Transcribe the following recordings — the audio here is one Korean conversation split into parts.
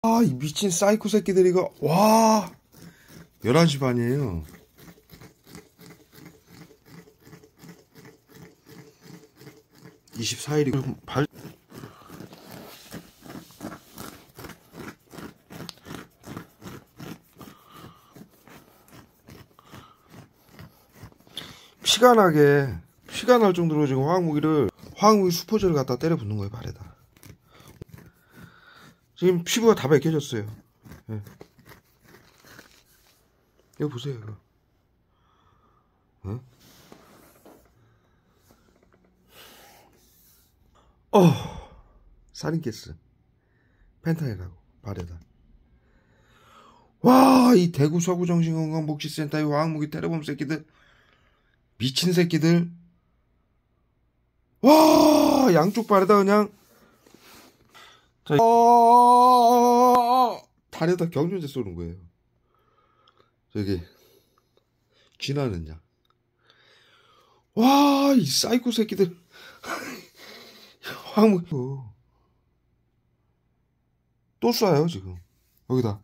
아, 이 미친 사이코 새끼들 이거. 와, 11시 반이에요. (20일) 24일이고 피가 날 정도로 지금 화학무기 수포제를 갖다 때려 붓는 거예요, 발에다. 지금 피부가 다 벗겨졌어요. 네. 이거 보세요, 이거. 살인가스 펜타닐하고 발에다. 와, 이 대구 서구정신건강복지센터의 화학무기 때려본 새끼들, 미친 새끼들. 와, 양쪽 발에다 그냥 다리에다 경련제 쏘는 거예요. 저기 쥐나는 양. 와, 이 사이코 새끼들. 화학무기 또 쏴요 지금 여기다.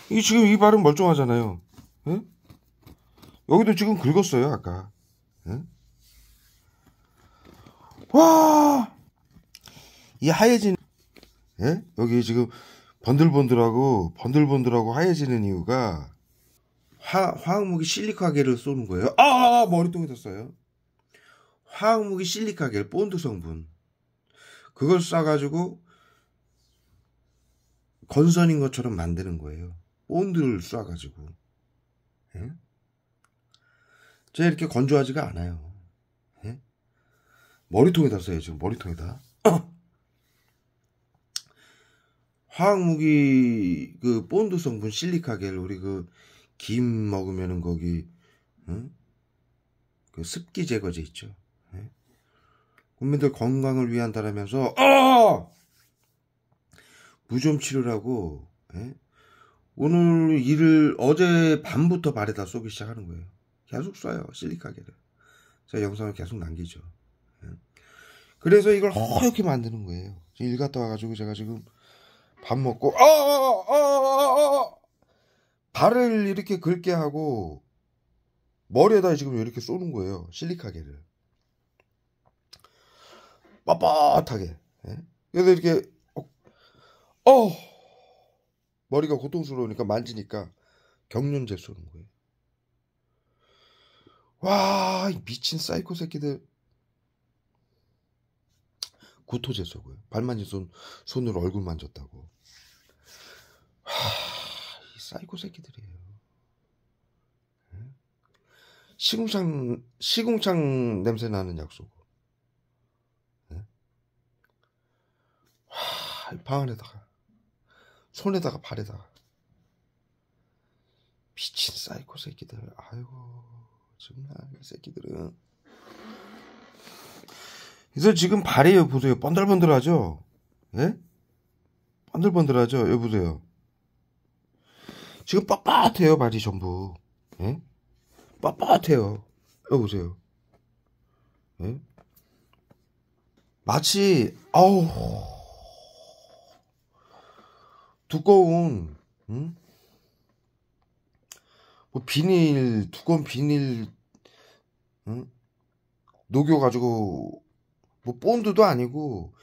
이 지금 이 발은 멀쩡하잖아요. 예? 여기도 지금 긁었어요 아까. 예? 와, 이 하얘진, 예? 여기 지금 번들번들하고 하얘지는 이유가 화학무기 실리카겔을 쏘는 거예요. 머리통에 떴어요. 화학무기 실리카겔 본드 성분, 그걸 쏴가지고 건선인 것처럼 만드는 거예요. 본드를 쏴가지고. 예? 제가 이렇게 건조하지가 않아요. 예? 머리통에다 써요 지금. 머리통에다. 화학무기 그 본드 성분 실리카겔, 우리 그 김 먹으면은 거기 그 습기 제거제 있죠. 예? 국민들 건강을 위한다라면서 무좀 치료라고. 예? 오늘 일을 어제 밤부터 발에다 쏘기 시작하는 거예요. 계속 쏴요 실리카겔을. 제가 영상을 계속 남기죠. 예? 그래서 이걸 허옇게 만드는 거예요. 일 갔다 와가지고 제가 지금 밥 먹고 발을 이렇게 긁게 하고 머리에다 지금 이렇게 쏘는 거예요 실리카겔을. 빳빳하게. 예? 그래서 이렇게 머리가 고통스러우니까 만지니까 경련제 쏘는 거예요. 와, 이 미친 사이코 새끼들. 구토제 쏘고요. 발 만진 손으로 얼굴 만졌다고. 이 사이코 새끼들이에요. 시궁창 냄새 나는 약 쏘고. 방 안에다가, 손에다가, 발에다가. 미친 사이코 새끼들. 아이고, 정말 이 새끼들은. 그래서 지금 발이 보세요. 번들번들하죠? 예? 번들번들하죠? 여기 보세요. 지금 빳빳해요, 발이 전부. 예? 빳빳해요. 여기 보세요. 예? 마치, 두꺼운, 뭐 두꺼운 비닐, 녹여가지고, 뭐 본드도 아니고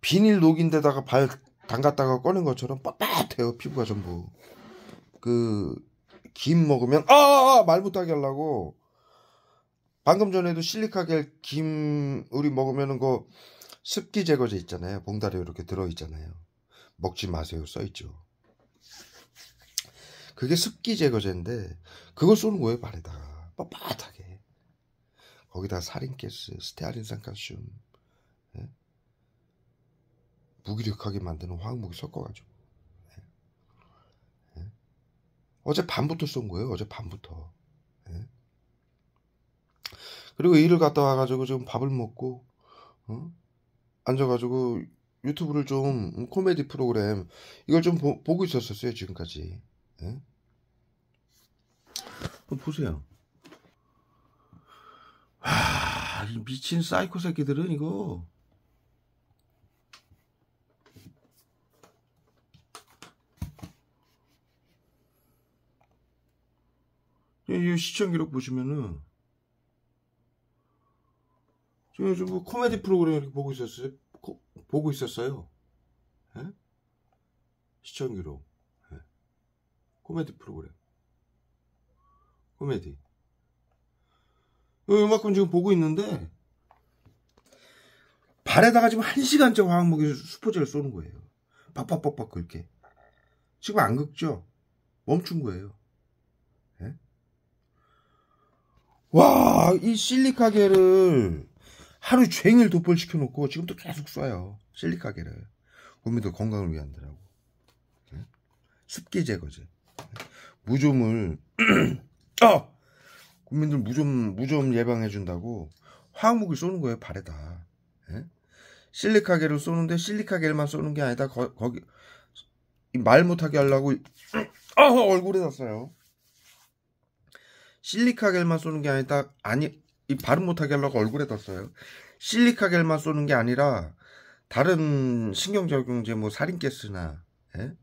비닐 녹인 데다가 발 담갔다가 꺼낸 것처럼 빳빳해요 피부가 전부. 그 김 먹으면 말 못하게 하려고 방금 전에도 실리카겔 김 우리 먹으면은 그 습기 제거제 있잖아요. 봉다리에 이렇게 들어있잖아요. 먹지 마세요 써있죠. 그게 습기 제거제인데 그걸 쏘는 거예요 발에다가 빳빳하게. 거기다 살인가스, 스테아린산칼슘, 예? 무기력하게 만드는 화학무기 섞어가지고. 예? 예? 어제 밤부터 쏜 거예요. 어제 밤부터. 예? 그리고 일을 갔다 와가지고 지금 밥을 먹고 앉아가지고 유튜브를 좀 코미디 프로그램 이걸 좀 보고 있었어요 지금까지. 예? 보세요. 이 미친 사이코 새끼들은 이거 이 시청 기록 보시면은 지금 요즘 뭐 코미디 프로그램 이렇게 보고 있었어요. 예? 시청 기록. 예. 코미디 프로그램. 코미디. 이만큼 지금 보고 있는데 발에다가 지금 1시간째 화학무기 수포제를 쏘는 거예요. 빡빡빡빡 긁게. 지금 안 긁죠? 멈춘 거예요. 예? 와, 이 실리카겔을 하루 종일 돋벌시켜 놓고 지금도 계속 쏴요. 실리카겔을. 국민들 건강을 위한다라고. 예? 습기 제거제. 무좀을 국민들 무좀 예방해 준다고 화학무기 쏘는 거예요. 발에다. 예? 실리카겔을 쏘는데 실리카겔만 쏘는 게 아니다. 거기 말 못하게 하려고 얼굴에다 쏴요. 실리카겔만 쏘는 게 아니다. 이 발음 못하게 하려고 얼굴에다 쏴요. 실리카겔만 쏘는 게 아니라 다른 신경적용제 뭐 살인가스나 예?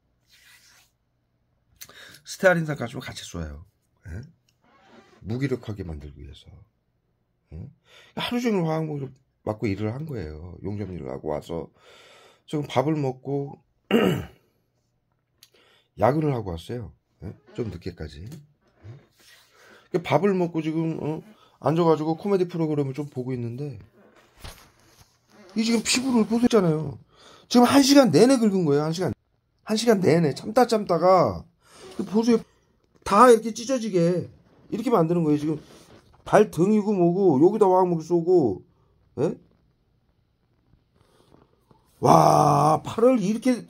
스테아린산까지 같이 쏴요. 예? 무기력하게 만들기 위해서. 예? 하루 종일 화학무기를 맞고 일을 한 거예요. 용접 일을 하고 와서 지금 밥을 먹고 야근을 하고 왔어요. 예? 좀 늦게까지. 예? 밥을 먹고 지금 앉아가지고 코미디 프로그램을 좀 보고 있는데 이 지금 피부를 보셨잖아요. 지금 1시간 내내 긁은 거예요. 1시간 내내 참다가 보세요. 다 이렇게 찢어지게 이렇게 만드는 거예요. 지금 발등이고 뭐고 여기다 화학무기 쏘고. 예? 와, 팔을 이렇게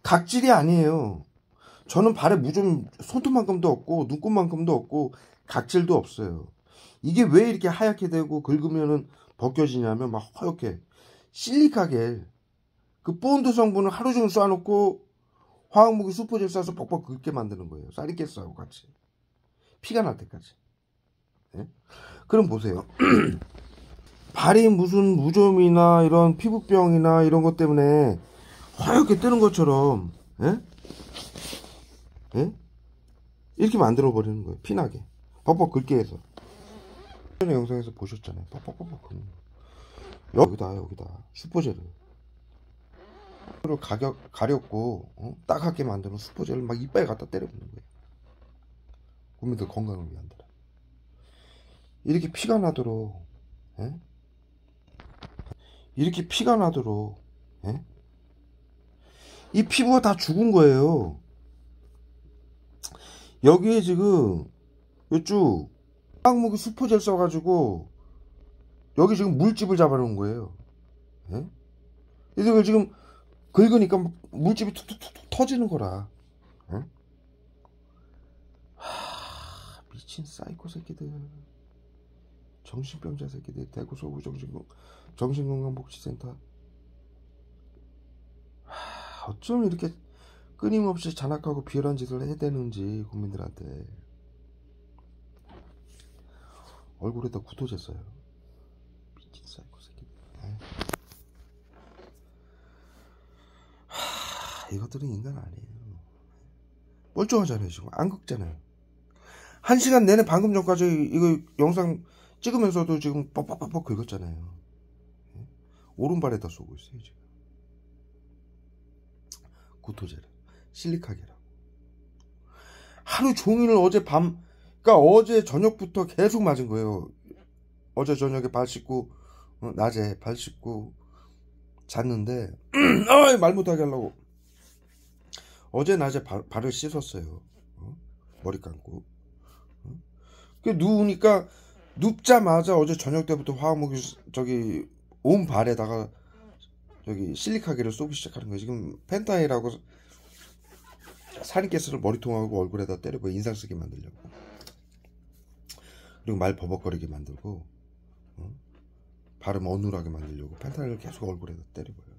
각질이 아니에요. 저는 발에 무좀 손톱만큼도 없고 눈곱만큼도 없고 각질도 없어요. 이게 왜 이렇게 하얗게 되고 긁으면은 벗겨지냐면 막 허옇게 실리카겔 그 본드 성분을 하루 종일 쏴놓고 화학무기 수포질 쏴서 뻑뻑 긁게 만드는 거예요. 살인가스하고 같이 피가 날 때까지. 예? 그럼 보세요. 발이 무슨 무좀이나 이런 피부병이나 이런 것 때문에 허옇게 뜨는 것처럼 예? 예? 이렇게 만들어 버리는 거예요. 피나게 뻑뻑 긁게 해서. 전에 영상에서 보셨잖아요. 뻑뻑뻑뻑 긁는 거. 여기다 수포제를 가렵고 따갑게 만드는 수포제를 막 이빨에 갖다 때려붓는 거예요. 국민들 건강을 위한다. 이렇게 피가 나도록 예? 이렇게 피가 나도록 예? 이 피부가 다 죽은 거예요. 여기에 지금 요쪽 화학무기 수포제를 써가지고 여기 지금 물집을 잡아놓은 거예요. 예? 이걸 지금 긁으니까 물집이 툭툭툭 터지는 거라. 예? 미친 사이코 새끼들, 정신병자 새끼들. 대구 서구 정신건강복지센터. 어쩜 이렇게 끊임없이 잔악하고 비열한 짓을 해야 되는지 국민들한테. 얼굴에다 구토 쟀어요. 미친 사이코 새끼들. 이것들은 인간 아니에요. 멀쩡하잖아요. 지금 안 긁잖아요. 1시간 내내 방금 전까지 이거 영상 찍으면서도 지금 뻑뻑뻑뻑 긁었잖아요. 오른발에다 쏘고 있어요. 지금 구토제를 실리카겔하고 하루 종일 그러니까 어제 저녁부터 계속 맞은 거예요. 어제 저녁에 발 씻고 낮에 발 씻고 잤는데 말 못하게 하려고 어제 낮에 발을 씻었어요. 머리 감고. 누우니까 눕자마자 어제 저녁 때부터 화학무기 온 발에다가 실리카겔을 쏘기 시작하는 거예요. 지금 펜타일하고 살인가스를 머리통하고 얼굴에다 때리고 인상 쓰게 만들려고. 그리고 말 버벅거리게 만들고 발음 어눌하게 만들려고 펜타일을 계속 얼굴에다 때리고요.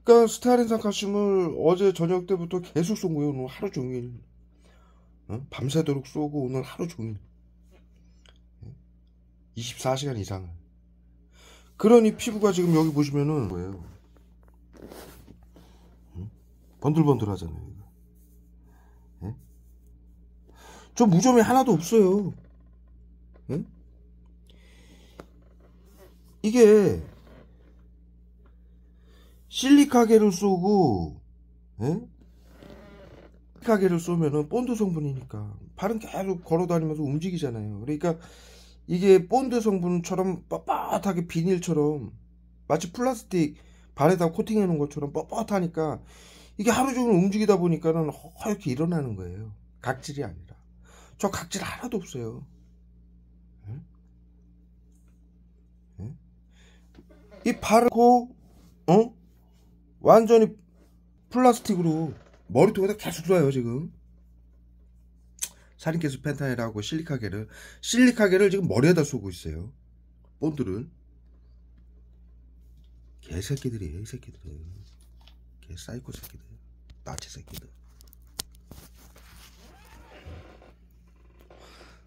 그러니까 스테아린산 칼슘을 어제 저녁 때부터 계속 쏜 거예요. 오늘 하루 종일. 밤새도록 쏘고 오늘 하루 종일 24시간 이상을. 그러니 피부가 지금 여기 보시면은 뭐예요? 번들번들 하잖아요. 예? 저 무좀이 하나도 없어요. 예? 이게 실리카겔을 쏘고, 예? 실리카겔을 쏘면은 본드 성분이니까 발은 계속 걸어다니면서 움직이잖아요. 그러니까 이게 본드 성분처럼 뻣뻣하게 비닐처럼 마치 플라스틱 발에다 코팅해 놓은 것처럼 뻣뻣하니까 이게 하루 종일 움직이다 보니까는 허옇게 일어나는 거예요. 각질이 아니라. 저 각질 하나도 없어요. 예? 예? 이 바르고 완전히 플라스틱으로 머리통에다 계속 쏴요 지금. 살인캐스 펜타닐하고 실리카겔을 지금 머리에다 쏘고 있어요. 본드를. 개새끼들이에요 이 새끼들은. 개 사이코 새끼들. 나치 새끼들.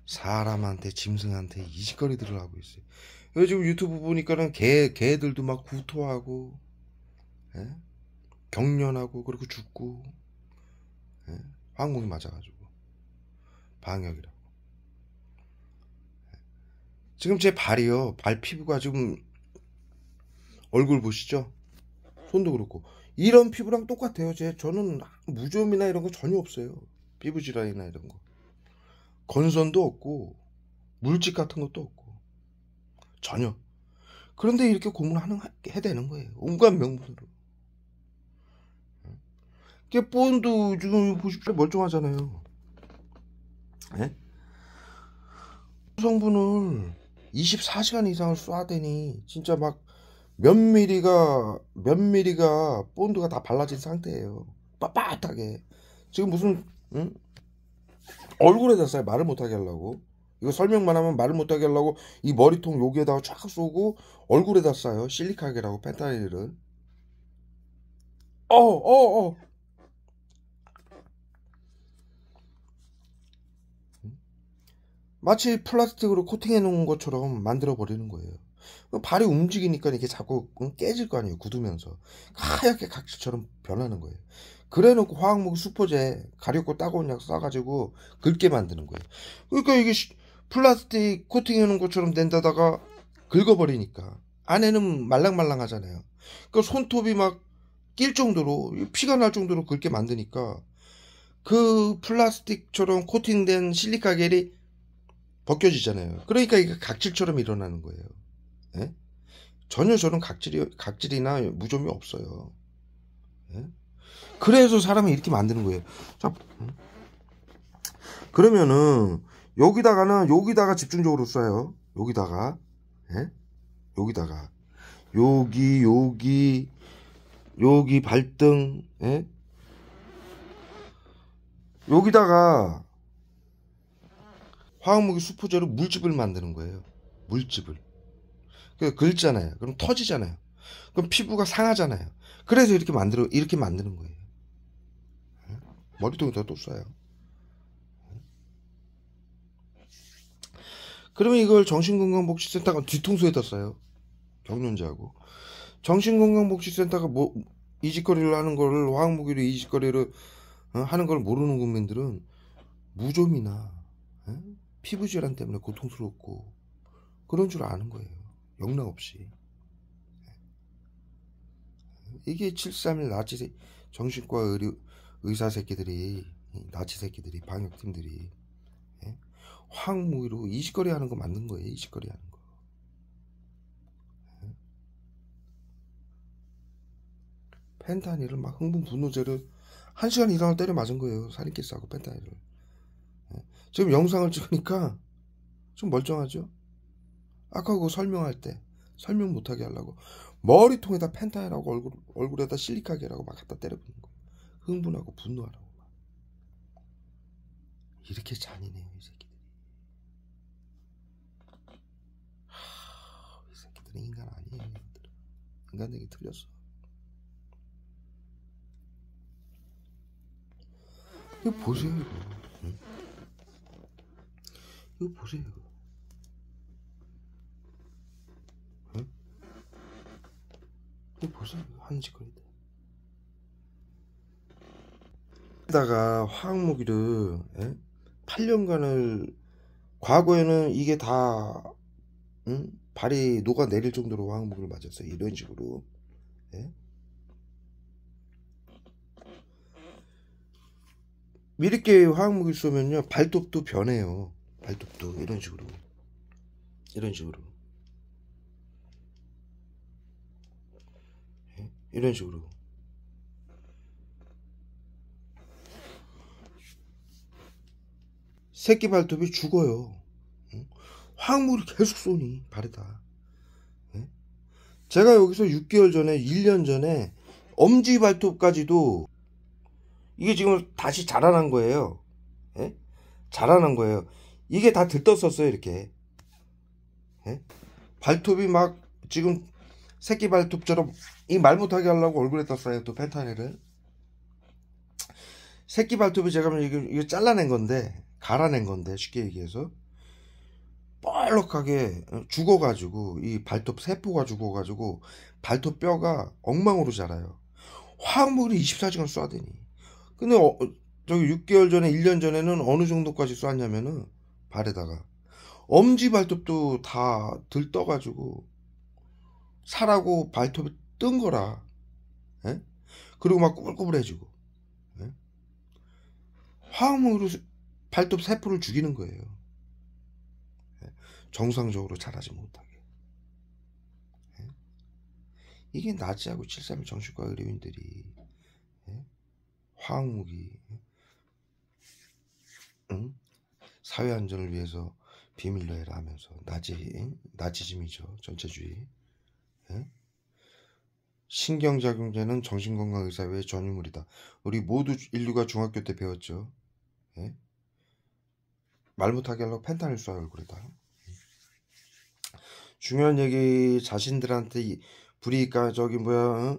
사람한테 짐승한테 이 짓거리들을 하고 있어요. 지금 유튜브 보니까는 개들도 막 구토하고, 예? 경련하고 그리고 죽고, 예? 항공이 맞아가지고 방역이라고. 지금 제 발이요, 발 피부가 지금 얼굴 보시죠? 손도 그렇고 이런 피부랑 똑같아요. 저는 무좀이나 이런 거 전혀 없어요. 피부 질환이나 이런 거 건선도 없고 물집 같은 것도 없고 전혀. 그런데 이렇게 고문을 해대는 거예요. 온갖 명분으로. 이게 본드 지금 보십시오. 멀쩡하잖아요. 예? 성분을 24시간 이상을 쏴대니 진짜 막 몇 미리가 본드가 다 발라진 상태예요. 빳빳하게. 지금 무슨 얼굴에다 쏴요. 말을 못하게 하려고. 이거 설명만 하면 말을 못하게 하려고 이 머리통 여기에다가 쫙 쏘고 얼굴에다 쏴요. 실리카겔하고 펜타닐은. 마치 플라스틱으로 코팅해 놓은 것처럼 만들어 버리는 거예요. 발이 움직이니까 이게 자꾸 깨질 거 아니에요. 굳으면서 하얗게 각질처럼 변하는 거예요. 그래 놓고 화학무기 수포제 가렵고 따가운 약 쏴가지고 긁게 만드는 거예요. 그러니까 이게 플라스틱 코팅해 놓은 것처럼 낸다다가 긁어버리니까 안에는 말랑말랑 하잖아요. 그 손톱이 막 낄 정도로 피가 날 정도로 긁게 만드니까 그 플라스틱처럼 코팅된 실리카겔이 벗겨지잖아요. 그러니까 이게 각질처럼 일어나는 거예요. 예? 전혀 저는 각질이나 무좀이 없어요. 예? 그래서 사람이 이렇게 만드는 거예요. 자, 그러면은 여기다가 집중적으로 쏴요. 여기다가, 예? 여기다가 여기 발등, 예? 여기다가 화학무기 수포제로 물집을 만드는 거예요. 물집을. 긁잖아요. 그럼 터지잖아요. 그럼 피부가 상하잖아요. 그래서 이렇게 만드는 거예요. 머리통에다 또 쏴요. 그러면 이걸 정신건강복지센터가 뒤통수에다 쏴요. 경련자하고. 정신건강복지센터가 이 짓거리를 하는 거를, 화학무기로 이 짓거리를 하는 걸 모르는 국민들은 무좀이나 피부질환 때문에 고통스럽고 그런 줄 아는 거예요. 영락없이. 이게 731 나치 정신과 의사 새끼들이, 나치 새끼들이, 방역팀들이 화학무기로 이 짓거리 하는 거 만든 거예요. 이 짓거리 하는 거. 펜타닐을 막 흥분 분노제를 1시간 이상을 때려 맞은 거예요. 살인캐스하고 펜타닐을. 지금 영상을 찍으니까 좀 멀쩡하죠? 아까 그거 설명할 때 설명 못하게 하려고 머리통에다 펜타닐하고 얼굴에다 실리카겔하고 막 갖다 때려부는 거. 흥분하고 분노하라고 막. 이렇게 잔인해요 이 새끼들이. 이 새끼들은 인간 아니에요. 인간 되게 틀렸어. 이거 보세요 이거. 응? 이거 보세요. 응? 벌써 하는 짓거리다. 다가 화학무기를 8년간을 과거에는 이게 다 발이 녹아내릴 정도로 화학무기를 맞았어요. 이런 식으로. 예? 이렇게 화학무기를 쏘면요 발톱도 변해요. 발톱도 이런 식으로. 이런 식으로. 이런 식으로. 새끼 발톱이 죽어요. 화학무기를 계속 쏘니 발에다. 제가 여기서 6개월 전에 1년 전에 엄지 발톱까지도 이게 지금 다시 자라난 거예요. 예? 자라난 거예요. 이게 다 들떴었어요 이렇게. 예? 발톱이 막 지금 새끼 발톱처럼 이 말 못하게 하려고 얼굴에 떴어요. 또 펜타닐을. 새끼 발톱이 제가 이거 잘라낸 건데 갈아낸 건데 쉽게 얘기해서 뻘록하게 죽어가지고 이 발톱 세포가 죽어가지고 발톱 뼈가 엉망으로 자라요. 화학무기를 24시간 쏴대니. 근데 저기 6개월 전에 1년 전에는 어느 정도까지 쐈냐면은 발에다가 엄지 발톱도 다 들떠가지고 살하고 발톱이 뜬 거라. 예? 그리고 막 꾸불꾸불해지고. 예? 화학무기로 발톱 세포를 죽이는 거예요. 예? 정상적으로 자라지 못하게. 예? 이게 나치하고 731 정신과 의료인들이 화학무기 사회 안전을 위해서 비밀로 해라 하면서 나치즘이죠. 전체주의. 신경작용제는 정신건강의사회의 전유물이다. 우리 모두 인류가 중학교 때 배웠죠. 말 못하게 하려고 펜타닐 쏴요 얼굴에다. 중요한 얘기 자신들한테 불이니까 저기 뭐야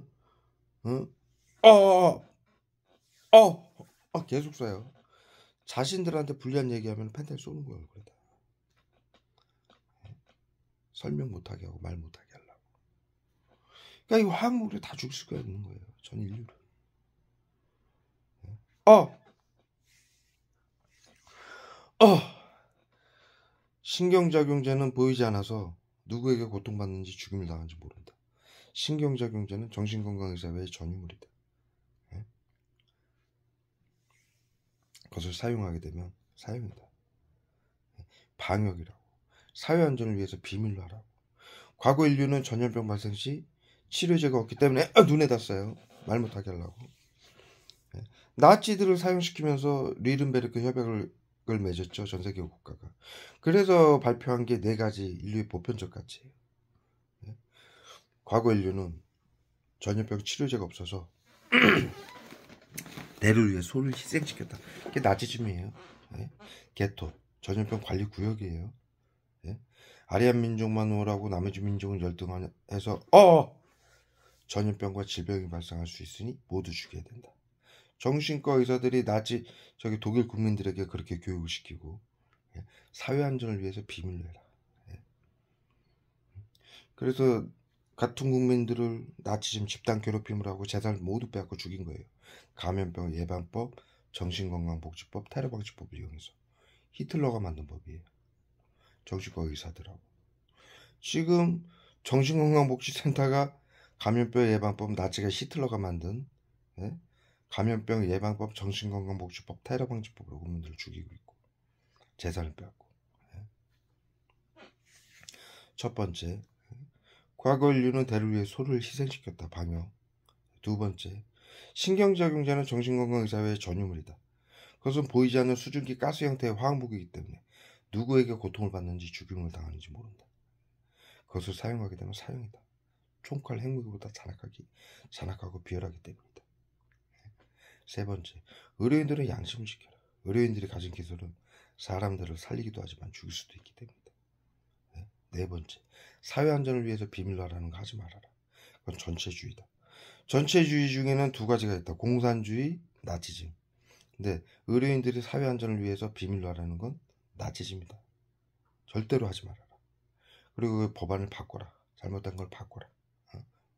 계속 쏴요. 자신들한테 불리한 얘기하면 펜타닐 쏘는 거예요 얼굴에다. 설명 못하게 하고 말 못하게 하려고. 그러니까 이 화학무기를 다 죽일 수가 있는 거예요. 전 인류를. 신경작용제는 보이지 않아서 누구에게 고통받는지 죽임을 당하는지 모른다. 신경작용제는 정신건강의사회의 전유물이다. 그것을 사용하게 되면 사용이다. 방역이라고. 사회안전을 위해서 비밀로 하라고. 과거 인류는 전염병 발생 시 치료제가 없기 때문에 눈에다 써요. 말 못하게 하려고. 나치들을 사용시키면서 리른베르크 협약을 맺었죠. 전세계 국가가. 그래서 발표한 게 4가지 인류의 보편적 가치예요. 과거 인류는 전염병 치료제가 없어서 대를 위해 소를 희생시켰다. 그게 나치즘이에요. 게토, 전염병 관리 구역이에요. 아리안 민족만 오라고 나머지 민족은 열등해서 전염병과 질병이 발생할 수 있으니 모두 죽여야 된다. 정신과 의사들이 저기 독일 국민들에게 그렇게 교육을 시키고 사회 안전을 위해서 비밀로 해라. 그래서 같은 국민들을 나치즘 집단 괴롭힘을 하고 재산을 모두 빼앗고 죽인 거예요. 감염병 예방법, 정신건강복지법, 테러방지법을 이용해서. 히틀러가 만든 법이에요. 정신과 의사들하고. 지금 정신건강복지센터가 감염병 예방법, 나치가 히틀러가 만든 감염병 예방법, 정신건강복지법, 테러방지법으로 국민들을 죽이고 있고 재산을 빼앗고. 첫 번째, 과거 인류는 대를 위해 소를 희생시켰다. 방역. 두 번째, 신경작용제는 정신건강의사회의 전유물이다. 그것은 보이지 않는 수증기 가스 형태의 화학무기이기 때문에 누구에게 고통을 받는지 죽임을 당하는지 모른다. 그것을 사용하게 되면 사형이다. 총칼 핵무기보다 잔악하고 비열하기 때문이다. 세 번째, 의료인들은 양심을 지켜라. 의료인들이 가진 기술은 사람들을 살리기도 하지만 죽일 수도 있기 때문이다. 네 번째, 사회 안전을 위해서 비밀로 하라는 거 하지 말아라. 그건 전체주의다. 전체주의 중에는 2가지가 있다. 공산주의, 나치즘. 근데 의료인들이 사회 안전을 위해서 비밀로 하라는 건 나치즘이다. 절대로 하지 말아라. 그리고 그 법안을 바꿔라. 잘못된 걸 바꿔라.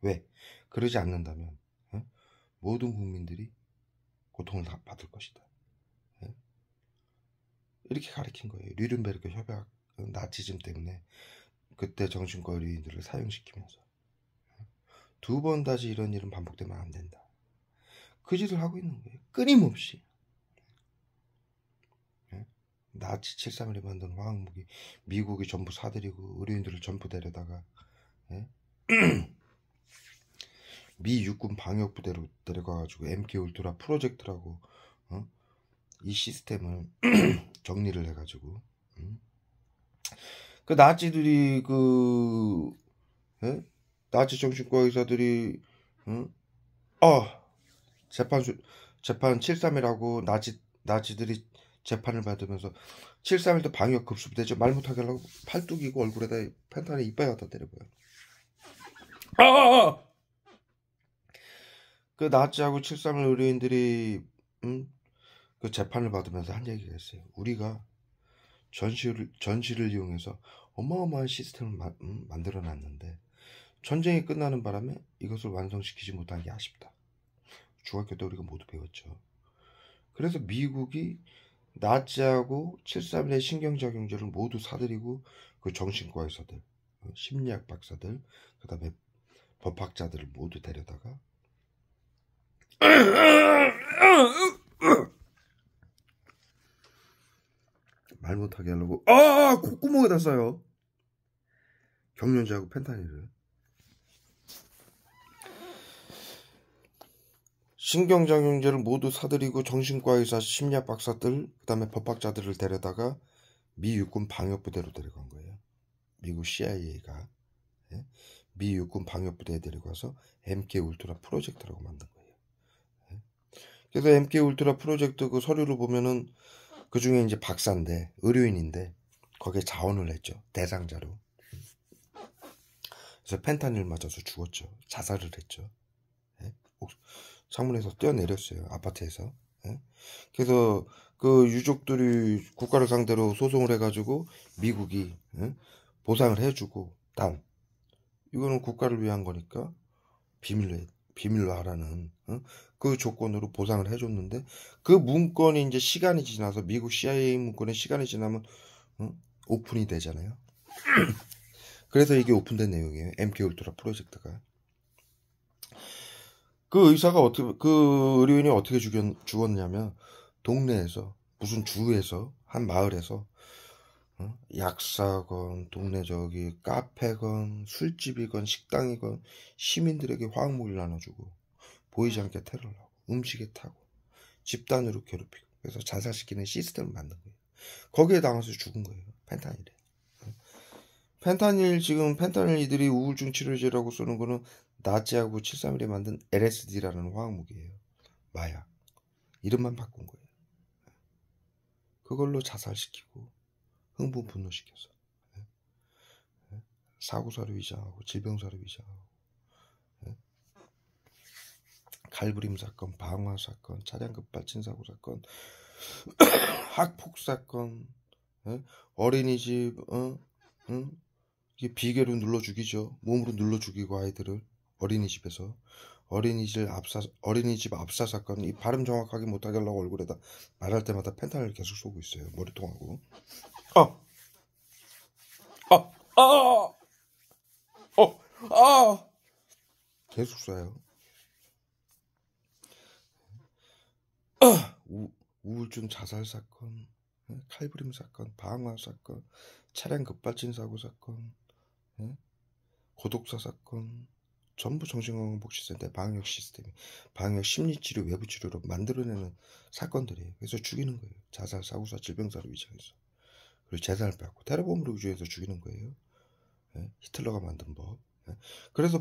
왜? 그러지 않는다면 모든 국민들이 고통을 다 받을 것이다. 이렇게 가르친 거예요. 뉘른베르크 협약, 나치즘 때문에 그때 정신과 의료인들을 사형시키면서 두 번 다시 이런 일은 반복되면 안 된다. 그 짓을 하고 있는 거예요. 끊임없이. 나치 731이 만든 화학무기 미국이 전부 사들이고 의료인들을 전부 데려다가 미 육군 방역부대로 데려가가지고 MK 울트라 프로젝트라고 이 시스템을 정리를 해가지고 그 나치들이 나치 정신과 의사들이 재판 731하고 나치들이 재판을 받으면서 731도 방역 급습되죠. 말 못하게 하려고 팔뚝이고 얼굴에다 펜탄을 이빨 갖다 때려봐요. 그 나치하고 731 의료인들이 그 재판을 받으면서 한 얘기가 있어요. 우리가 전시를 이용해서 어마어마한 시스템을 만들어놨는데 전쟁이 끝나는 바람에 이것을 완성시키지 못한 게 아쉽다. 중학교 때 우리가 모두 배웠죠. 그래서 미국이 나치하고 731의 신경작용제를 모두 사들이고 그 정신과 의사들, 심리학 박사들, 그 다음에 법학자들을 모두 데려다가 말 못하게 하려고 콧구멍에다 써요. 경련제하고 펜타닐을. 신경작용제를 모두 사들이고 정신과 의사, 심리학 박사들, 그 다음에 법학자들을 데려다가 미 육군 방역부대로 데려간 거예요. 미국 CIA가 미 육군 방역부대에 데려가서 MK 울트라 프로젝트라고 만든 거예요. 그래서 MK 울트라 프로젝트 그 서류를 보면은 그 중에 이제 박사인데 의료인인데 거기에 자원을 했죠. 대상자로. 그래서 펜타닐 맞아서 죽었죠. 자살을 했죠. 창문에서 뛰어내렸어요. 아파트에서. 그래서 그 유족들이 국가를 상대로 소송을 해가지고 미국이 보상을 해주고 단 이거는 국가를 위한 거니까 비밀로 하라는 그 조건으로 보상을 해줬는데 그 문건이 이제 시간이 지나서 미국 CIA 문건의 시간이 지나면 오픈이 되잖아요. 그래서 이게 오픈된 내용이에요. MK 울트라 프로젝트가. 그 의료인이 어떻게 죽었냐면 동네에서 무슨 주에서 한 마을에서 약사건 동네 카페건 술집이건 식당이건 시민들에게 화학무기를 나눠주고 보이지 않게 테러를 하고 음식에 타고 집단으로 괴롭히고 그래서 자살시키는 시스템을 만든 거예요. 거기에 당해서 죽은 거예요. 펜타닐에. 지금 펜타닐 이들이 우울증 치료제라고 쓰는 거는 나치하고 731이 만든 LSD라는 화학무기예요. 마약. 이름만 바꾼 거예요. 그걸로 자살시키고 흥분 분노시켜서 사고사를 위장하고 질병사를 위장하고 칼부림 사건, 방화 사건, 차량 급발진 사고 사건, 학폭 사건, 어린이집 이게 비계로 눌러 죽이죠. 몸으로 눌러 죽이고 아이들을 어린이집에서 어린이집 압사 사건. 이 발음 정확하게 못하게 하려고 얼굴에다 말할 때마다 펜타닐을 계속 쏘고 있어요. 머리통하고. 계속 쏴요. 우울증 자살 사건, 칼부림 사건, 방화 사건, 차량 급발진 사고 사건, 고독사 사건, 전부 정신건강복지센터의 방역 시스템이 방역 심리치료 외부치료로 만들어내는 사건들이에요. 그래서 죽이는 거예요. 자살, 사고사, 질병사를 위장해서. 그리고 재산을 뺏고 테러범으로 위조해서 죽이는 거예요. 히틀러가 만든 법. 그래서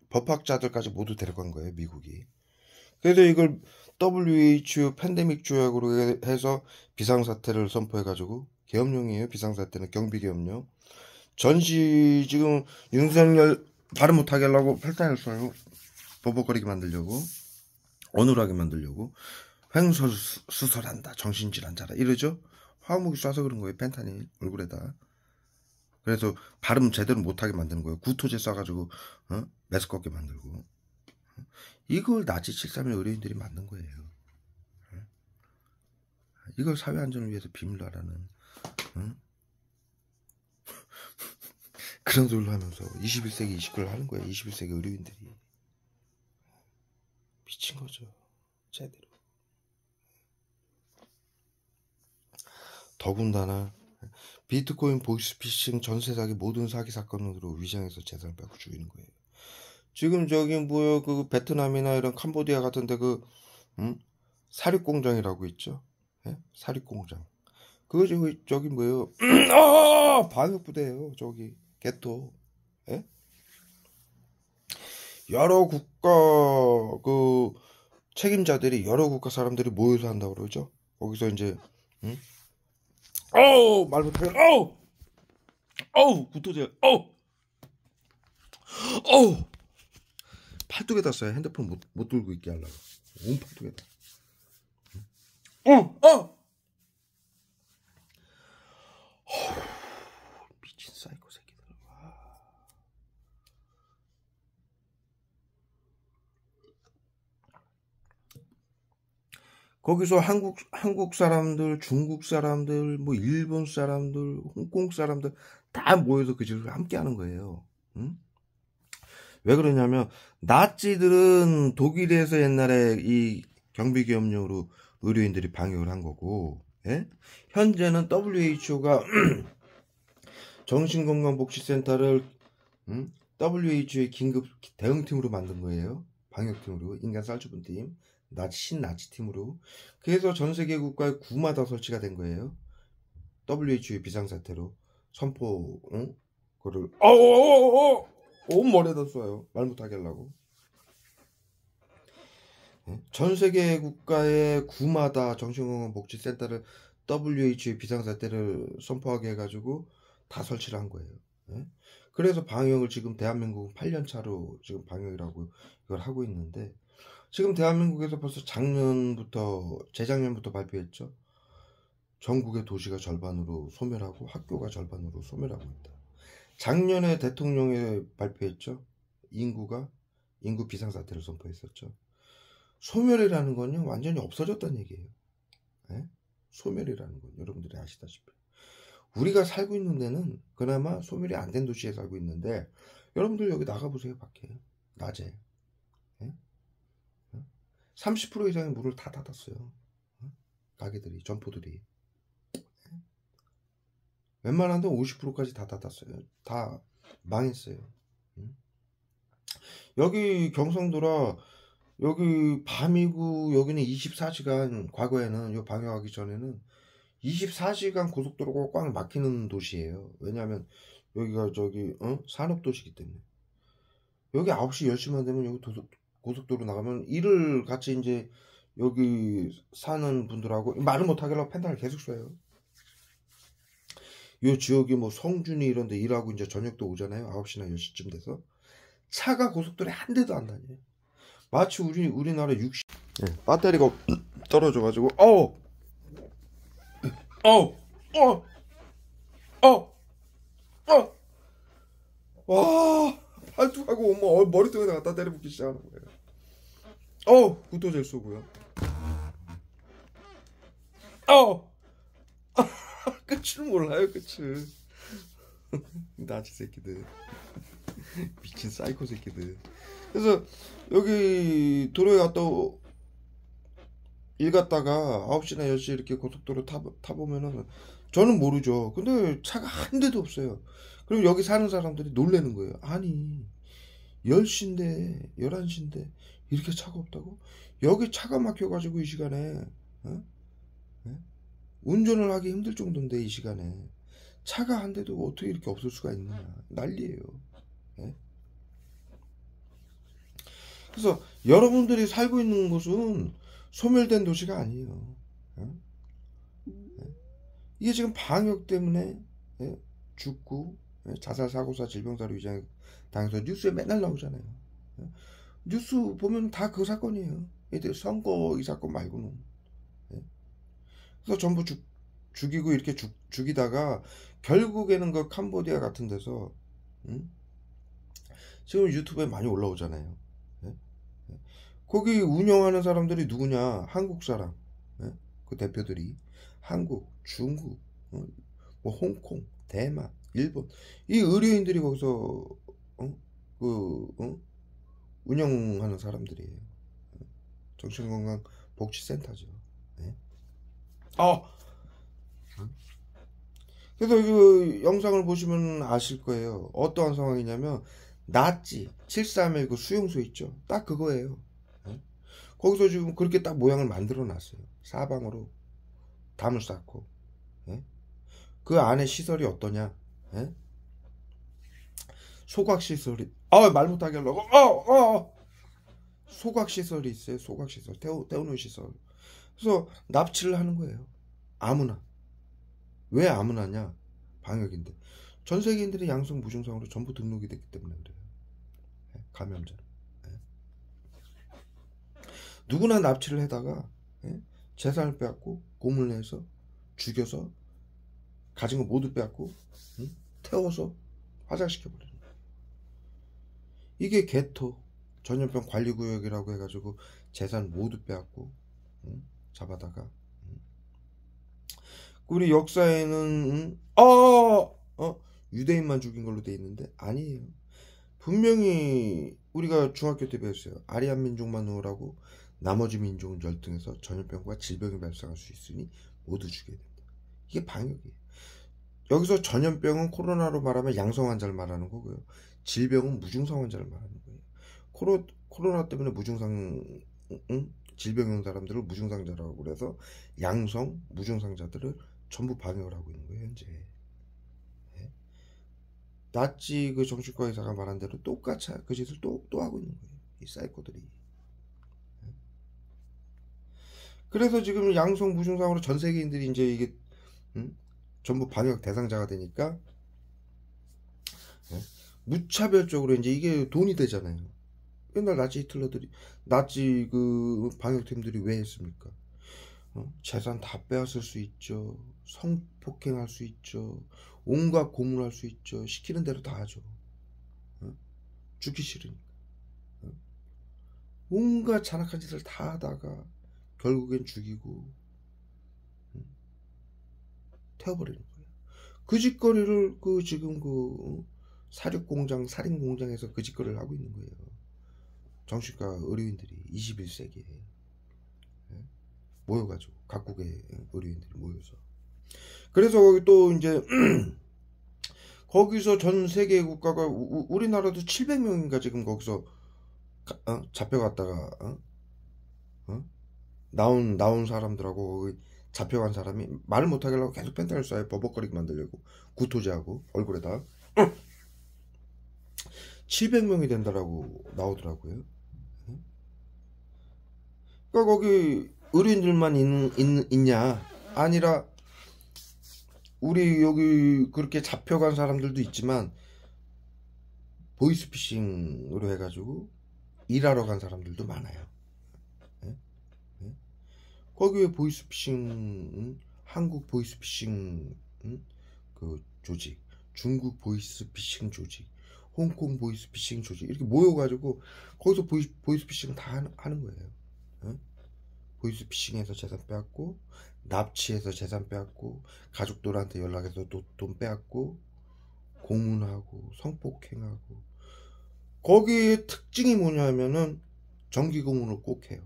법학자들까지 모두 데려간 거예요. 미국이. 그래서 이걸 WHO 팬데믹 조약으로 해서 비상사태를 선포해가지고 계엄령이에요. 비상사태는 경비계엄령. 전시 지금 윤석열 발음 못하게 하려고 펜타닐 쏴요. 버벅거리게 만들려고 어눌하게 만들려고 횡설수설한다. 정신질환자라 이러죠. 화학무기 쏴서 그런 거예요. 펜타닐 얼굴에다. 그래서 발음 제대로 못하게 만드는 거예요. 구토제 쏴가지고 메스껍게 만들고. 이걸 나치 731 의료인들이 만든 거예요. 이걸 사회 안전을 위해서 비밀로 하라는 그런 소리를 하면서 21세기 29를 하는 거예요. 21세기 의료인들이. 미친 거죠. 제대로. 더군다나 비트코인 보이스피싱 전세 사기 모든 사기 사건으로 위장해서 재산을 빼고 죽이는 거예요. 지금 저기 뭐요 그 베트남이나 이런 캄보디아 같은데 그 사립공장이라고 있죠. 예? 사립공장. 그거 저기 뭐요 방역부대예요. 저기 개토. 예? 여러 국가 그 책임자들이 여러 국가 사람들이 모여서 한다고 그러죠. 거기서 이제 말 못해. 구토제. 팔뚝에다 써야 핸드폰 못 들고 있게 하려고. 온 팔뚝에다. 미친 사이코 새끼들. 거기서 한국 사람들, 중국 사람들, 뭐 일본 사람들, 홍콩 사람들 다 모여서 그 짓을 함께 하는 거예요. 응? 왜 그러냐면 나치들은 독일에서 옛날에 이 경비기업용으로 의료인들이 방역을 한 거고, 예? 현재는 WHO가 정신건강복지센터를 WHO의 긴급 대응팀으로 만든 거예요. 방역팀으로, 인간 쌀주분팀, 신나치 팀으로. 그래서 전 세계 국가에 구마다 설치가 된 거예요. WHO의 비상사태로 선포, 그거를 온 머리에다 쏴요. 말 못하게 하려고. 전 세계 국가의 구마다 정신건강복지센터를 WHO의 비상사태를 선포하게 해가지고 다 설치를 한 거예요. 그래서 방역을 지금 대한민국은 8년 차로 지금 방역이라고 이걸 하고 있는데, 지금 대한민국에서 벌써 재작년부터 발표했죠. 전국의 도시가 절반으로 소멸하고 학교가 절반으로 소멸하고 있다. 작년에 대통령이 발표했죠. 인구 비상사태를 선포했었죠. 소멸이라는 건요, 완전히 없어졌다는 얘기예요. 네? 소멸이라는 건 여러분들이 아시다시피 우리가 살고 있는 데는 그나마 소멸이 안 된 도시에 살고 있는데, 여러분들 여기 나가보세요. 밖에 낮에 30% 이상의 문을 다 닫았어요. 가게들이, 점포들이. 웬만한 데는 50%까지 다 닫았어요. 다 망했어요. 여기 경상도라, 여기 밤이고, 여기는 24시간, 과거에는 요 방역하기 전에는 24시간 고속도로가 꽉 막히는 도시예요. 왜냐하면 여기가 저기 산업도시이기 때문에. 여기 9시 10시만 되면 여기 고속도로 나가면 일을 같이 이제 여기 사는 분들하고 말을 못하게 하려고 펜달을 계속 쏴요. 요 지역이 뭐 성준이 이런 데 일하고 이제 저녁도 오잖아요. 9시나 10시쯤 돼서 차가 고속도로에 한 대도 안 다녀요. 마치 우리나라 60 배터리가 떨어져 가지고 와, 팔뚝하고 뭐 머리통에다 갖다 때려붓기 시작하는 거예요. 구토 젤 쏘고요. 끝을 몰라요, 끝을. 나치 새끼들. 미친 사이코 새끼들. 그래서 여기 도로에 갔다 일 갔다가 9시나 10시 이렇게 고속도로 타보면은 저는 모르죠. 근데 차가 한 대도 없어요. 그럼 여기 사는 사람들이 놀라는 거예요. 아니 10시인데 11시인데 이렇게 차가 없다고? 여기 차가 막혀가지고 이 시간에 운전을 하기 힘들 정도인데 이 시간에 차가 한 대도 어떻게 이렇게 없을 수가 있느냐. 난리예요. 그래서 여러분들이 살고 있는 곳은 소멸된 도시가 아니에요. 이게 지금 방역 때문에 죽고 자살 사고사 질병사로 위장당해서 뉴스에 맨날 나오잖아요. 뉴스 보면 다 그 사건이에요. 선거 이 사건 말고는. 그래서 전부 죽이고 이렇게 죽이다가 결국에는 그 캄보디아 같은 데서 지금 유튜브에 많이 올라오잖아요. 거기 운영하는 사람들이 누구냐? 한국 사람. 예? 그 대표들이 한국, 중국, 뭐 홍콩, 대만, 일본 이 의료인들이 거기서 운영하는 사람들이에요. 정신건강복지센터죠. 예? 그래서 그 영상을 보시면 아실 거예요. 어떠한 상황이냐면 나치 731 그 수용소 있죠. 딱 그거예요. 예? 거기서 지금 그렇게 딱 모양을 만들어 놨어요. 사방으로 담을 쌓고. 예? 그 안에 시설이 어떠냐? 예? 소각시설이 말 못하게 하려고 소각시설이 있어요. 소각시설 태우는 시설. 그래서 납치를 하는 거예요. 아무나. 왜 아무나냐? 방역인데 전 세계인들이 양성 무증상으로 전부 등록이 됐기 때문에 그래요. 예? 감염자. 예? 누구나 납치를 해다가 예? 재산을 빼앗고 고문해서 죽여서 가진 거 모두 빼앗고 태워서 화장시켜버리는 거예요. 이게 개토 전염병 관리구역이라고 해가지고 재산 모두 빼앗고 잡아다가 우리 역사에는 유대인만 죽인 걸로 돼 있는데 아니에요. 분명히 우리가 중학교 때 배웠어요. 아리안 민족만 놓으라고 나머지 민족은 열등해서 전염병과 질병이 발생할 수 있으니 모두 죽여야 된다. 이게 방역이에요. 여기서 전염병은 코로나로 말하면 양성 환자를 말하는 거고요. 질병은 무증상 환자를 말하는 거예요. 코로나 때문에 무증상 질병인 사람들을 무증상자라고 그래서 양성 무증상자들을 전부 방역을 하고 있는 거예요. 현재. 예? 나치 그 정신과 의사가 말한 대로 똑같이 그 짓을 또 하고 있는 거예요. 이 사이코들이. 예? 그래서 지금 양성 무증상으로 전 세계인들이 이제 이게 전부 방역 대상자가 되니까 예? 무차별적으로 이제 이게 돈이 되잖아요. 옛날 나치 히틀러들이 나치 그 방역팀들이 왜 했습니까? 재산 다 빼앗을 수 있죠. 성폭행할 수 있죠. 온갖 고문할 수 있죠. 시키는 대로 다 하죠. 죽기 싫으니까. 온갖 잔악한 짓을 다 하다가 결국엔 죽이고 태워버리는 거예요. 그 짓거리를 그 지금 그 사륙공장 살인공장에서 그 짓거리를 하고 있는 거예요. 정신과 의료인들이 21세기에 모여가지고 각국의 의료인들이 모여서 그래서 거기 또 이제 거기서 전 세계 국가가 우리나라도 700명인가 지금 거기서 잡혀갔다가 나온 사람들하고 잡혀간 사람이 말을 못하게 하려고 계속 펜타를 쏴요. 버벅거리게 만들려고 구토제하고 얼굴에다 700명이 된다라고 나오더라고요. 그러니까 거기 의료인들만 있냐 아니라 우리 여기 그렇게 잡혀간 사람들도 있지만 보이스피싱으로 해가지고 일하러 간 사람들도 많아요. 거기에 보이스피싱 한국 보이스피싱 그 조직 중국 보이스피싱 조직 홍콩 보이스피싱 조직 이렇게 모여가지고 거기서 보이스피싱 다 하는 거예요. 보이스피싱에서 재산 빼앗고 납치해서 재산 빼앗고 가족들한테 연락해서 돈 빼앗고 고문하고 성폭행하고 거기에 특징이 뭐냐면은 정기고문을 꼭 해요.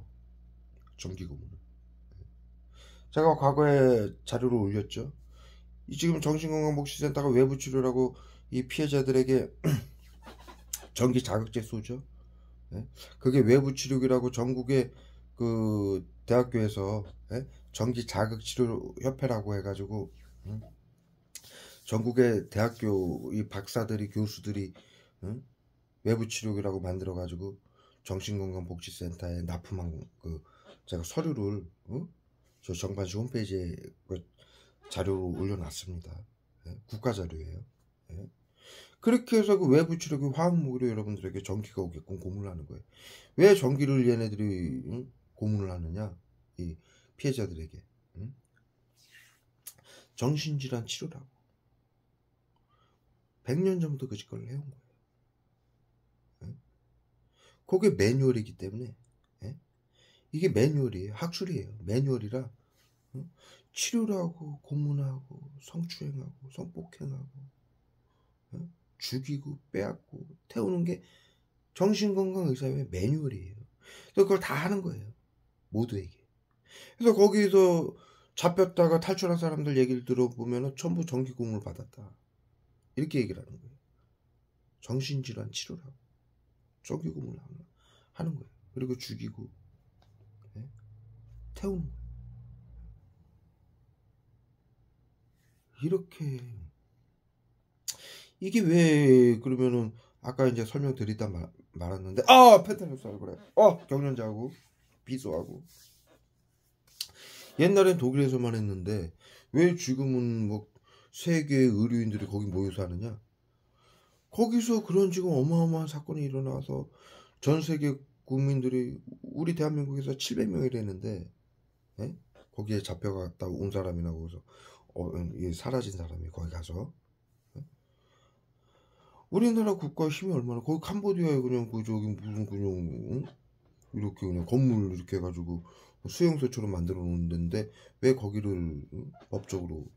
정기고문을. 제가 과거에 자료를 올렸죠. 지금 정신건강복지센터가 외부치료라고 이 피해자들에게 정기 자극제 쏘죠. 그게 외부치료기라고 전국의 그 대학교에서 정기 자극치료 협회라고 해가지고 전국의 대학교 이 박사들이 교수들이 외부치료기라고 만들어가지고 정신건강복지센터에 납품한 그 제가 서류를 저 정반시 홈페이지에 그 자료로 올려놨습니다. 국가 자료예요. 그렇게 해서 그 외부 치료기 화학무기로 여러분들에게 전기가 오게끔 고문을 하는 거예요. 왜 전기를 얘네들이 고문을 하느냐? 이 피해자들에게 정신질환 치료라고 100년 전부터 그 짓거리를 해온 거예요. 그게 매뉴얼이기 때문에 이게 매뉴얼이에요. 학술이에요. 매뉴얼이라 치료를 하고 고문하고 성추행하고 성폭행하고 죽이고 빼앗고 태우는 게 정신건강의사회 매뉴얼이에요. 그래서 그걸 다 하는 거예요. 모두에게. 그래서 거기서 잡혔다가 탈출한 사람들 얘기를 들어보면 전부 정기고문을 받았다. 이렇게 얘기를 하는 거예요. 정신질환 치료를 하고 정기고문을 하는 거예요. 그리고 죽이고 태우는 거예요. 이렇게 이게 왜 그러면은 아까 이제 설명드리다 말았는데 펜타닐스 그래. 경련자하고 비소하고 옛날엔 독일에서만 했는데 왜 지금은 뭐 세계 의료인들이 거기 모여서 하느냐? 거기서 그런 지금 어마어마한 사건이 일어나서 전 세계 국민들이 우리 대한민국에서 700명이랬는데 거기에 잡혀갔다 온 사람이나 거기서 사라진 사람이 거기 가서 우리나라 국가 힘이 얼마나 거기 캄보디아에 그냥 그 저기 무슨 그냥 이렇게 그냥 건물 이렇게 해가지고 수용소처럼 만들어 놓은 데인데 왜 거기를 법적으로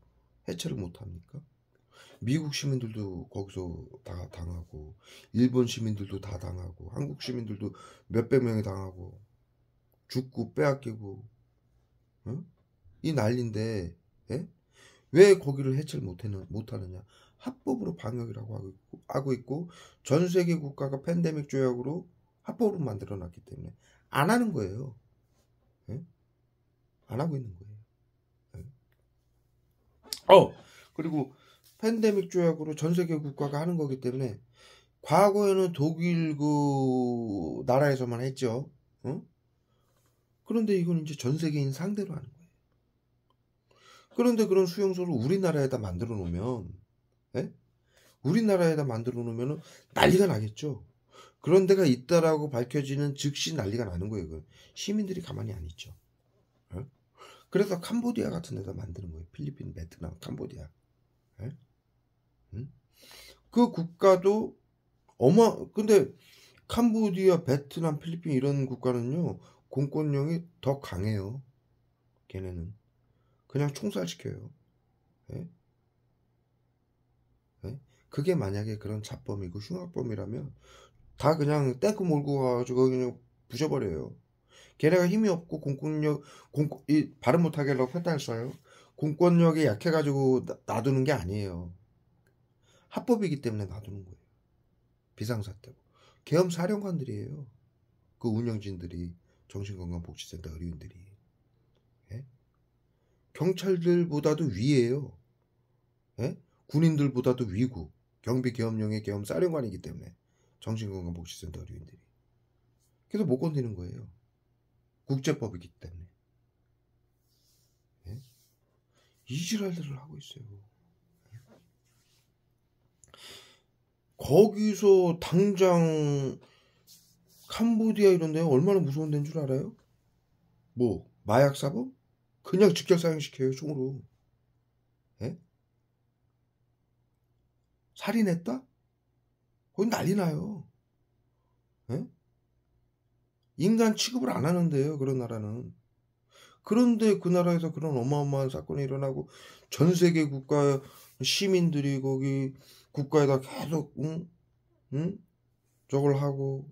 해체를 못 합니까? 미국 시민들도 거기서 다 당하고 일본 시민들도 다 당하고 한국 시민들도 몇백 명이 당하고 죽고 빼앗기고 이 난리인데 왜 거기를 해체를 못하느냐? 합법으로 방역이라고 하고 있고 전 세계 국가가 팬데믹 조약으로 합법으로 만들어놨기 때문에 안 하는 거예요. 안 하고 있는 거예요. 그리고 팬데믹 조약으로 전 세계 국가가 하는 거기 때문에 과거에는 독일 그 나라에서만 했죠. 그런데 이건 이제 전 세계인 상대로 하는 거예요. 그런데 그런 수용소를 우리나라에다 만들어 놓으면 우리나라에다 만들어 놓으면 난리가 나겠죠. 그런 데가 있다라고 밝혀지는 즉시 난리가 나는 거예요. 시민들이 가만히 안 있죠. 그래서 캄보디아 같은 데다 만드는 거예요. 필리핀, 베트남, 캄보디아. 그 국가도 근데 캄보디아, 베트남, 필리핀 이런 국가는요. 공권력이 더 강해요. 걔네는 그냥 총살시켜요. 그게 만약에 그런 잡범이고 흉악범이라면 다 그냥 떼고 몰고 가가지고 그냥 부셔버려요. 걔네가 힘이 없고 발음 못하게 하려고 펜타닐 써요. 공권력이 약해가지고 놔두는 게 아니에요. 합법이기 때문에 놔두는 거예요. 비상사태고. 계엄 사령관들이에요. 그 운영진들이 정신건강복지센터 의료인들이. 경찰들보다도 위에요. 군인들보다도 위고 경비계엄령의 계엄사령관이기 때문에 정신건강복지센터 의료인들이. 그래서 못 건드리는 거예요. 국제법이기 때문에. 이 지랄들을 하고 있어요. 거기서 당장 캄보디아 이런 데 얼마나 무서운 데인 줄 알아요? 뭐 마약사범? 그냥 직결사형시켜요. 총으로. 살인했다? 거기 난리 나요. 인간 취급을 안 하는데요. 그런 나라는. 그런데 그 나라에서 그런 어마어마한 사건이 일어나고 전 세계 국가 시민들이 거기 국가에다 계속 저걸 하고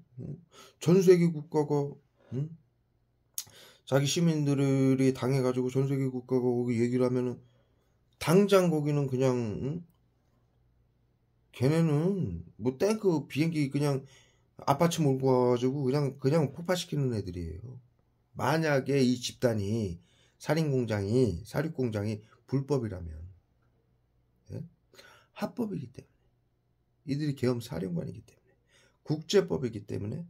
전 세계 국가가 자기 시민들이 당해가지고 전 세계 국가가 거기 얘기를 하면은 당장 거기는 그냥 걔네는 뭐 탱크 비행기 그냥 아파치 몰고 와가지고 그냥 폭파시키는 애들이에요. 만약에 이 집단이 살인공장이 사륙공장이 불법이라면 합법이기 때문에 이들이 계엄 사령관이기 때문에 국제법이기 때문에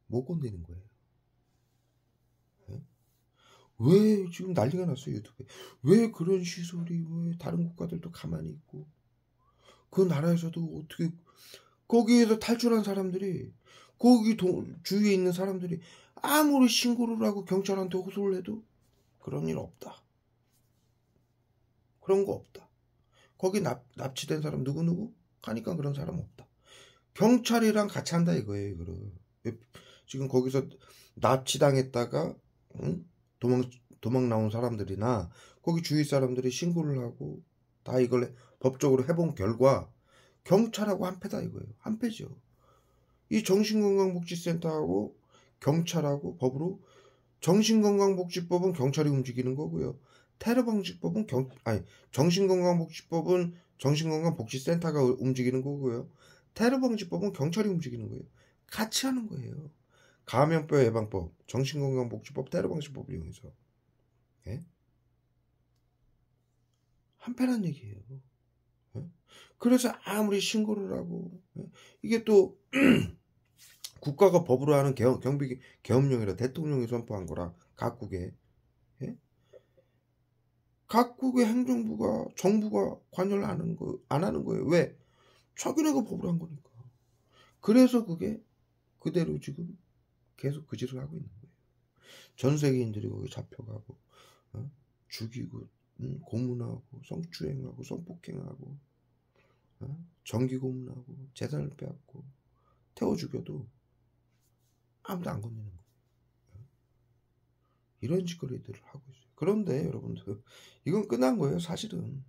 못 건드리는 거예요. 왜 지금 난리가 났어요. 유튜브에. 왜 그런 시설이 왜 다른 국가들도 가만히 있고 그 나라에서도 어떻게 거기에서 탈출한 사람들이 거기 주위에 있는 사람들이 아무리 신고를 하고 경찰한테 호소를 해도 그런 일 없다. 그런 거 없다. 거기 납치된 사람 누구누구? 하니까 그런 사람 없다. 경찰이랑 같이 한다 이거예요. 이거를. 지금 거기서 납치당했다가 도망 나온 사람들이나 거기 주위 사람들이 신고를 하고 다 이걸 법적으로 해본 결과 경찰하고 한패다 이거예요. 한패죠. 이 정신건강복지센터하고 경찰하고 법으로 정신건강복지법은 경찰이 움직이는 거고요. 테러방지법은 정신건강복지법은 정신건강복지센터가 움직이는 거고요. 테러방지법은 경찰이 움직이는 거예요. 같이 하는 거예요. 감염병 예방법, 정신건강복지법, 테러방지법을 이용해서. 예? 한패란 얘기예요. 예? 그래서 아무리 신고를 하고 이게 또 국가가 법으로 하는 경비 계엄령이라 대통령이 선포한 거라 각국에 각국의 행정부가 정부가 관여를 안 하는 거예요. 왜? 자기네가 법으로 한 거니까. 그래서 그게 그대로 지금 계속 그 짓을 하고 있는 거예요. 전 세계인들이 거기 잡혀가고 죽이고 고문하고 성추행하고 성폭행하고 정기 고문하고 재산을 빼앗고 태워 죽여도 아무도 안 건드는 거예요. 이런 짓거리들을 하고 있어요. 그런데 여러분들 이건 끝난 거예요. 사실은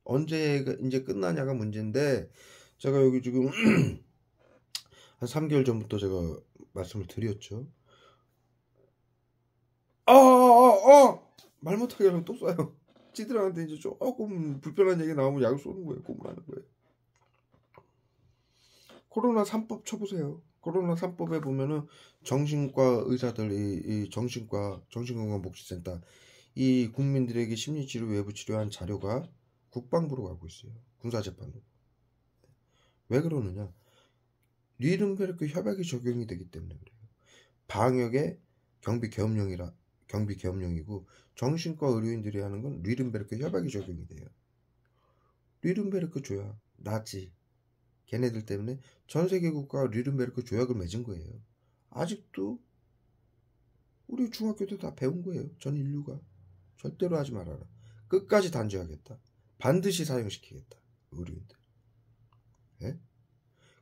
언제 이제 끝나냐가 문제인데 제가 여기 지금 한 3개월 전부터 제가 말씀을 드렸죠. 말 못하게 하면 또 쏴요. 찌들한테 이제 조금 불편한 얘기 나오면 약을 쏘는 거예요. 고문하는 거예요. 코로나 3법 쳐보세요. 코로나 3법에 보면은 정신과 의사들, 이 정신과 정신건강복지센터 이 국민들에게 심리치료, 외부치료한 자료가 국방부로 가고 있어요. 군사재판으로. 왜 그러느냐? 뉘른베르크 협약이 적용이 되기 때문에 그래요. 방역의 경비 계엄령이고 정신과 의료인들이 하는 건 뉘른베르크 협약이 적용이 돼요. 뉘른베르크 조약, 나치 걔네들 때문에 전 세계 국가가 뉘른베르크 조약을 맺은 거예요. 아직도 우리 중학교 때 다 배운 거예요. 전 인류가 절대로 하지 말아라. 끝까지 단죄하겠다. 반드시 사용시키겠다. 의료인들. 예?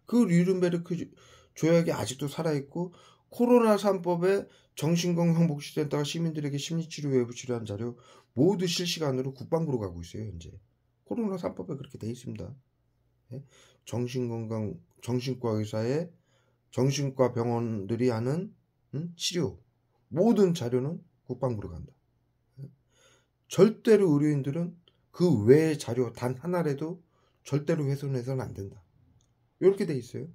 그 뉘른베르크 조약이 아직도 살아있고 코로나 3법에 정신건강복지센터가 시민들에게 심리치료, 외부치료한 자료 모두 실시간으로 국방부로 가고 있어요. 현재 코로나 3법에 그렇게 돼 있습니다. 예? 정신과 의사의 정신과 병원들이 하는 치료 모든 자료는 국방부로 간다. 예? 절대로 의료인들은 그 외의 자료 단 하나라도 절대로 훼손해서는 안 된다. 이렇게 돼 있어요.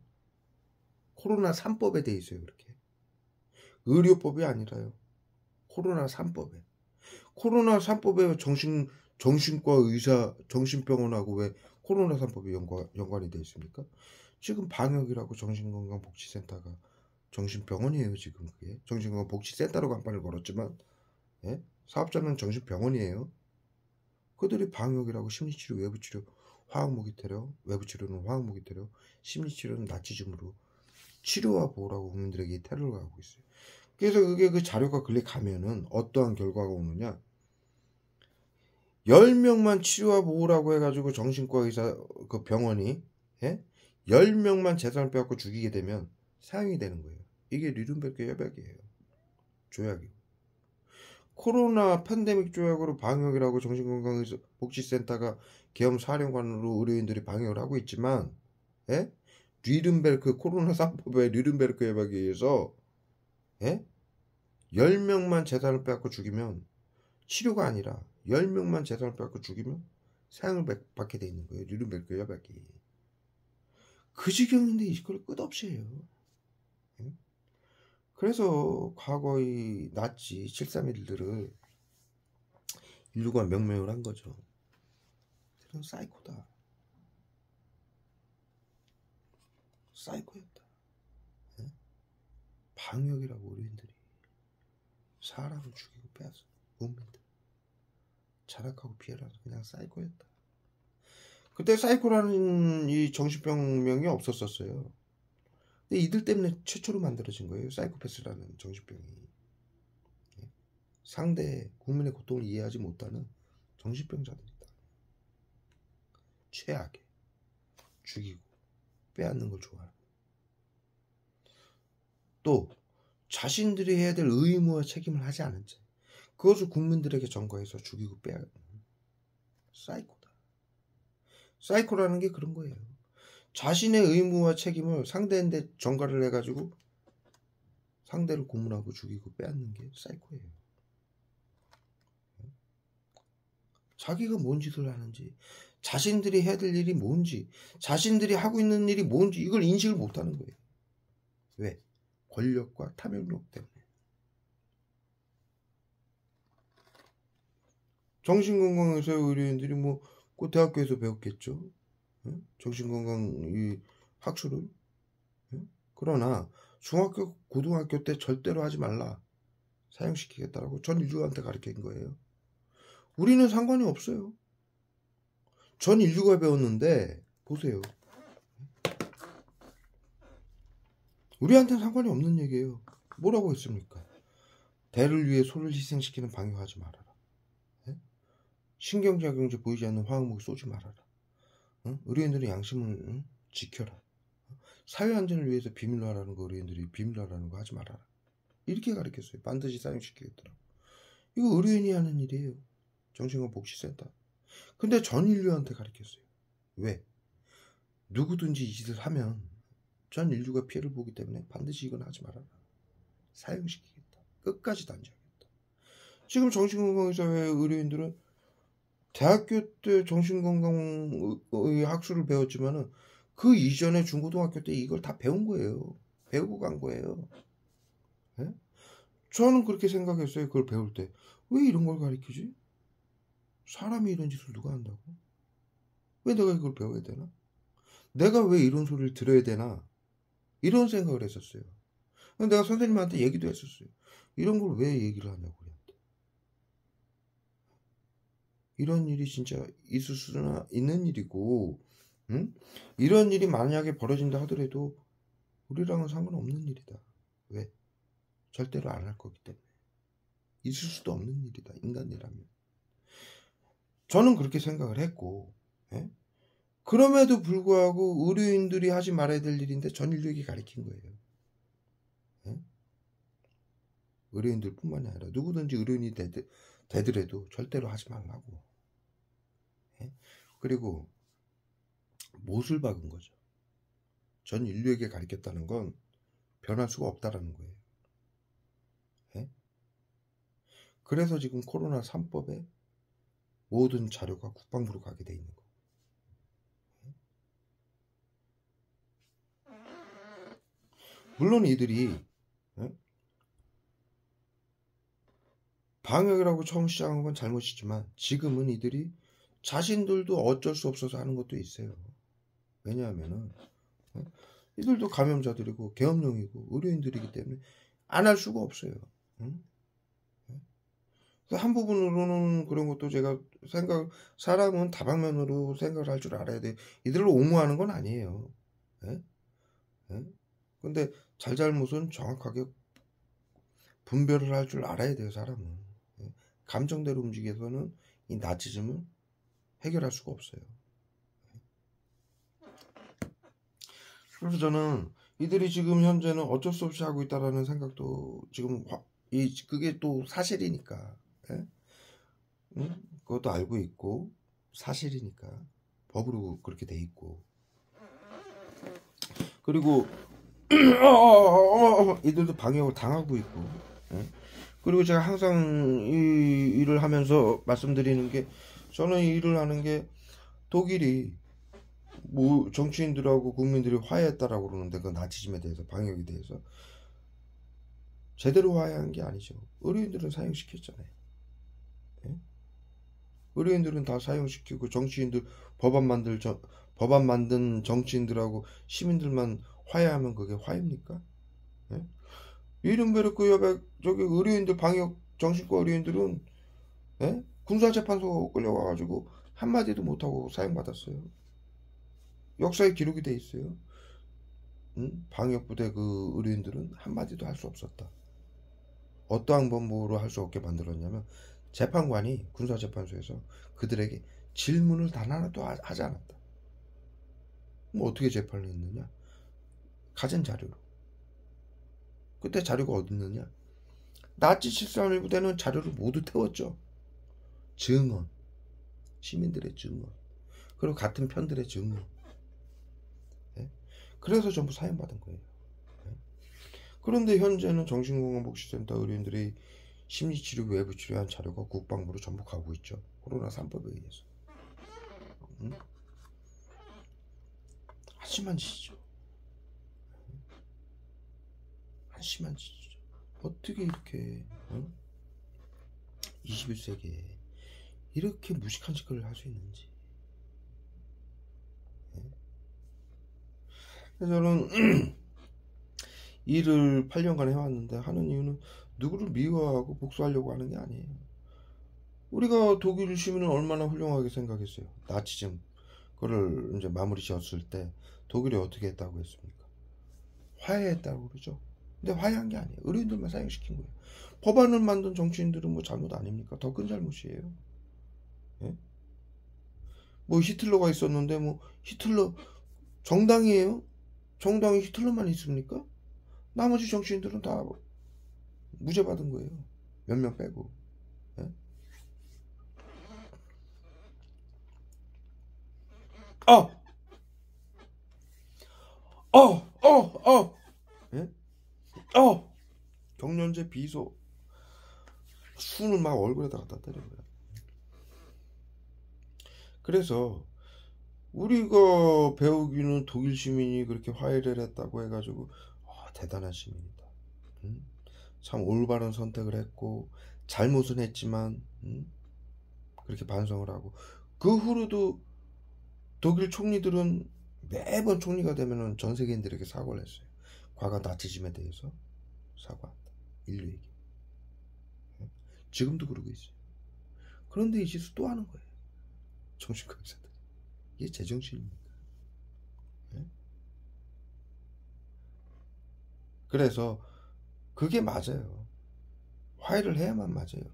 코로나 3법에 돼 있어요. 그렇게. 의료법이 아니라요. 코로나 3법에. 코로나 3법에 정신과 의사, 정신병원하고 왜 코로나 3법이 연관이 되어 있습니까? 지금 방역이라고 정신건강복지센터가 정신병원이에요. 지금 그게. 정신건강복지센터로 간판을 걸었지만 예? 사업자는 정신병원이에요. 그들이 방역이라고 심리치료, 외부치료, 화학무기 테러, 외부치료는 화학무기 테러, 심리치료는 나치즘으로 치료와 보호라고 국민들에게 테러를 가하고 있어요. 그래서 그게 그 자료가 클릭하면은 어떠한 결과가 오느냐? 10명만 치료와 보호라고 해가지고 정신과 의사 그 병원이 10명만 재산을 빼앗고 죽이게 되면 사형이 되는 거예요. 이게 뉘른베르크 협약이에요. 조약이고. 코로나 팬데믹 조약으로 방역이라고 정신건강복지센터가 계엄사령관으로 의료인들이 방역을 하고 있지만 뉘른베르크 코로나 3법의 뉘른베르크 협약에 의해서 10명만 재산을 빼앗고 죽이면 치료가 아니라 10명만 재산을 빼앗고 죽이면 사형을 받게 돼 있는 거예요. 뉘른베르크 협약이. 그 지경인데 이걸 끝없이 해요. 그래서 과거의 나치 731들을 인류가 명명을 한 거죠. 그런 사이코다. 사이코였다. 방역이라고 의료인들이 사람을 죽이고 빼앗어 국민들 자락하고 피해라서 그냥 사이코였다. 그때 사이코라는 이 정신병명이 없었었어요. 근데 이들 때문에 최초로 만들어진 거예요. 사이코패스라는 정신병이. 상대 국민의 고통을 이해하지 못하는 정신병자들이다. 최악의 죽이고 빼앗는 걸 좋아하고 또 자신들이 해야 될 의무와 책임을 하지 않은 채 그것을 국민들에게 전가해서 죽이고 빼앗는 사이코다. 사이코라는 게 그런 거예요. 자신의 의무와 책임을 상대한테 전가를 해가지고 상대를 고문하고 죽이고 빼앗는 게 사이코예요. 자기가 뭔 짓을 하는지, 자신들이 해야 될 일이 뭔지, 자신들이 하고 있는 일이 뭔지 이걸 인식을 못하는 거예요. 왜? 권력과 탐욕력 때문에. 정신건강의사 의료인들이 그 대학교에서 배웠겠죠. 정신건강 이 학술을. 그러나 중학교, 고등학교 때 절대로 하지 말라. 사용시키겠다라고 전 인류한테 가르친 거예요. 우리는 상관이 없어요. 전 인류가 배웠는데 보세요. 우리한테는 상관이 없는 얘기예요. 뭐라고 했습니까? 대를 위해 소를 희생시키는 방해하지 말아라. 신경작용제 보이지 않는 화학무기 쏘지 말아라. 의료인들의 양심을 지켜라. 사회안전을 위해서 비밀로 하라는 거 의료인들이 비밀로 하라는 거 하지 말아라. 이렇게 가르쳤어요. 반드시 사용시키겠더라고. 이거 의료인이 하는 일이에요. 정신건복지센터. 근데 전 인류한테 가르쳤어요. 왜? 누구든지 이 짓을 하면 전 인류가 피해를 보기 때문에 반드시 이건 하지 말아라. 사용시키겠다. 끝까지 단죄하겠다. 지금 정신건강의사회 의료인들은 대학교 때 정신건강의 학술을 배웠지만은 그 이전에 중고등학교 때 이걸 다 배운 거예요. 배우고 간 거예요. 네? 저는 그렇게 생각했어요. 그걸 배울 때. 왜 이런 걸 가르치지? 사람이 이런 짓을 누가 한다고? 왜 내가 이걸 배워야 되나? 내가 왜 이런 소리를 들어야 되나? 이런 생각을 했었어요. 내가 선생님한테 얘기도 했었어요. 이런 걸 왜 얘기를 하냐고. 이런 일이 진짜 있을 수나 있는 일이고, 이런 일이 만약에 벌어진다 하더라도 우리랑은 상관없는 일이다. 왜? 절대로 안 할 거기 때문에. 있을 수도 없는 일이다. 인간이라면. 저는 그렇게 생각을 했고, 그럼에도 불구하고 의료인들이 하지 말아야 될 일인데 전 인류에게 가르친 거예요. 의료인들 뿐만이 아니라 누구든지 의료인이 되더라도 절대로 하지 말라고. 그리고 못을 박은 거죠. 전 인류에게 가르쳤다는 건 변할 수가 없다라는 거예요. 그래서 지금 코로나 3법에 모든 자료가 국방부로 가게 돼 있는 거. 물론 이들이 방역이라고 처음 시작한 건 잘못이지만 지금은 이들이 자신들도 어쩔 수 없어서 하는 것도 있어요. 왜냐하면은 이들도 감염자들이고 계엄령이고 의료인들이기 때문에 안 할 수가 없어요. 한 부분으로는 그런 것도 제가 사람은 다방면으로 생각을 할 줄 알아야 돼. 이들을 옹호하는 건 아니에요. 근데 잘잘못은 정확하게 분별을 할 줄 알아야 돼요, 사람은. 감정대로 움직여서는 이 나치즘은 해결할 수가 없어요. 그래서 저는 이들이 지금 현재는 어쩔 수 없이 하고 있다라는 생각도 지금 그게 또 사실이니까. 그것도 알고 있고 사실이니까 법으로 그렇게 돼 있고 그리고 이들도 방역을 당하고 있고 그리고 제가 항상 이 일을 하면서 말씀드리는 게 저는 이 일을 하는 게 독일이 정치인들하고 국민들이 화해했다라고 그러는데 그 나치즘에 대해서 방역에 대해서 제대로 화해한 게 아니죠. 의료인들은 사용시켰잖아요. 의료인들은 다 사용시키고 정치인들 법안 만든 정치인들하고 시민들만 화해하면 그게 화해입니까? 이른베르크 여백 저기 의료인들 방역 정신과 의료인들은 군사재판소 끌려가가지고 한마디도 못하고 사형받았어요. 역사에 기록이 돼 있어요. 방역부대 그 의료인들은 한마디도 할 수 없었다. 어떠한 방법으로 할 수 없게 만들었냐면 재판관이 군사재판소에서 그들에게 질문을 단 하나도 하지 않았다. 어떻게 재판을 했느냐? 가진 자료로. 그때 자료가 어딨느냐? 나치 731 부대는 자료를 모두 태웠죠. 증언, 시민들의 증언, 그리고 같은 편들의 증언. 예? 그래서 전부 사형받은 거예요. 예? 그런데 현재는 정신건강복지센터 의료인들이 심리치료, 외부치료한 자료가 국방부로 전부 가고 있죠. 코로나 3법에 의해서. 한심한 짓이죠. 한심한 짓이죠. 어떻게 이렇게 21세기에 이렇게 무식한 짓거리를 할 수 있는지. 그래서 저는 일을 8년간 해왔는데 하는 이유는 누구를 미워하고 복수하려고 하는 게 아니에요. 우리가 독일 시민을 얼마나 훌륭하게 생각했어요. 나치즘 그걸 이제 마무리 지었을 때 독일이 어떻게 했다고 했습니까? 화해했다고 그러죠. 근데 화해한 게 아니에요. 의료인들만 사형시킨 거예요. 법안을 만든 정치인들은 뭐 잘못 아닙니까? 더 큰 잘못이에요. 예? 뭐 히틀러가 있었는데 뭐 히틀러 정당이에요? 정당이 히틀러만 있습니까? 나머지 정치인들은 다 무죄 받은 거예요. 몇 명 빼고. 예? 예? 경련제 비소 수는 막 얼굴에다 갖다 때린 거야. 그래서 우리가 배우기는 독일 시민이 그렇게 화해를 했다고 해가지고 대단한 시민이다. 참 올바른 선택을 했고 잘못은 했지만 그렇게 반성을 하고 그 후로도 독일 총리들은 매번 총리가 되면은 전 세계인들에게 사과를 했어요. 과거 나치즘에 대해서 사과한다. 인류에게. 지금도 그러고 있어요. 그런데 이 짓을 또 하는 거예요. 정신과 의사들. 이게 제정신입니까? 네? 그래서 그게 맞아요. 화해를 해야만 맞아요.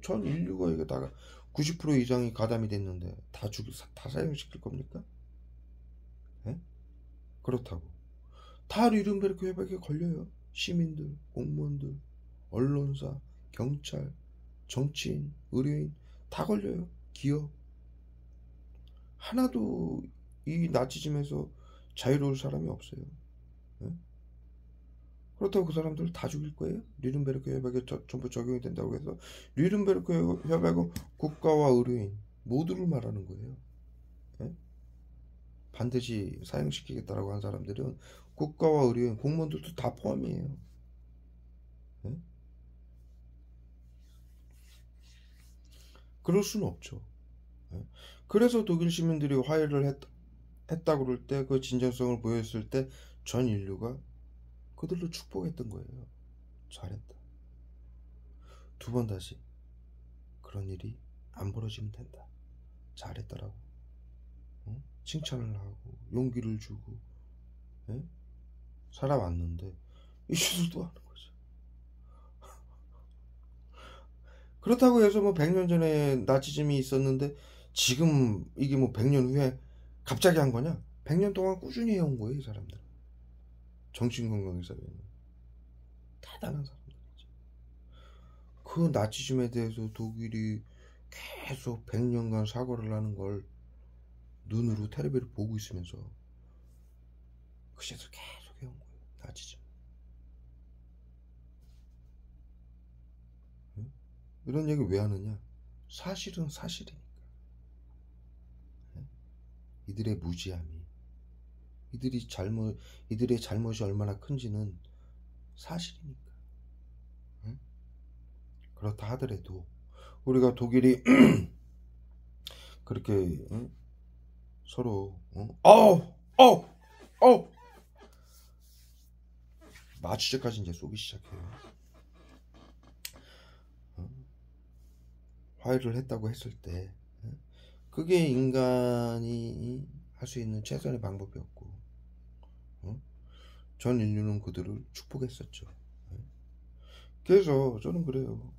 전 인류가 이거다가 90% 이상이 가담이 됐는데 다 사형시킬 겁니까? 네? 그렇다고 다 뉘른베르크 협약에 걸려요. 시민들, 공무원들, 언론사, 경찰, 정치인, 의료인 다 걸려요. 기업 하나도 이 나치즘에서 자유로울 사람이 없어요. 네? 그렇다고 그 사람들을 다 죽일 거예요? 뉘른베르크 협약에 전부 적용이 된다고 해서 뉘른베르크 협약은 국가와 의료인 모두를 말하는 거예요. 네? 반드시 사형시키겠다라고 한 사람들은 국가와 의료인 공무원들도 다 포함이에요. 네? 그럴 수는 없죠. 네? 그래서 독일 시민들이 화해를 했다 그럴 때 그 진정성을 보였을 때 전 인류가 그들로 축복했던 거예요. 잘했다. 두 번 다시 그런 일이 안 벌어지면 된다. 잘했다라고 칭찬을 하고 용기를 주고 살아왔는데 이슈도 하는 거죠. 그렇다고 해서 뭐 100년 전에 나치즘이 있었는데 지금 이게 뭐 100년 후에 갑자기 한 거냐? 100년 동안 꾸준히 해온 거예요. 이 사람들은. 정신건강의사회는 대단한 사람들이죠. 그 나치즘에 대해서 독일이 계속 100년간 사과를 하는 걸 눈으로 텔레비를 보고 있으면서 그 짓을 계속 해온 거예요. 나치즘. 응? 이런 얘기 왜 하느냐? 사실은 사실이니까. 응? 이들의 무지함이 이들의 잘못이 얼마나 큰지는 사실이니까. 응? 그렇다 하더라도 우리가 독일이 그렇게 서로 마취제까지 이제 쏘기 시작해요. 화해를 했다고 했을 때 그게 인간이 할 수 있는 최선의 방법이었고 전 인류는 그들을 축복했었죠. 그래서 저는 그래요.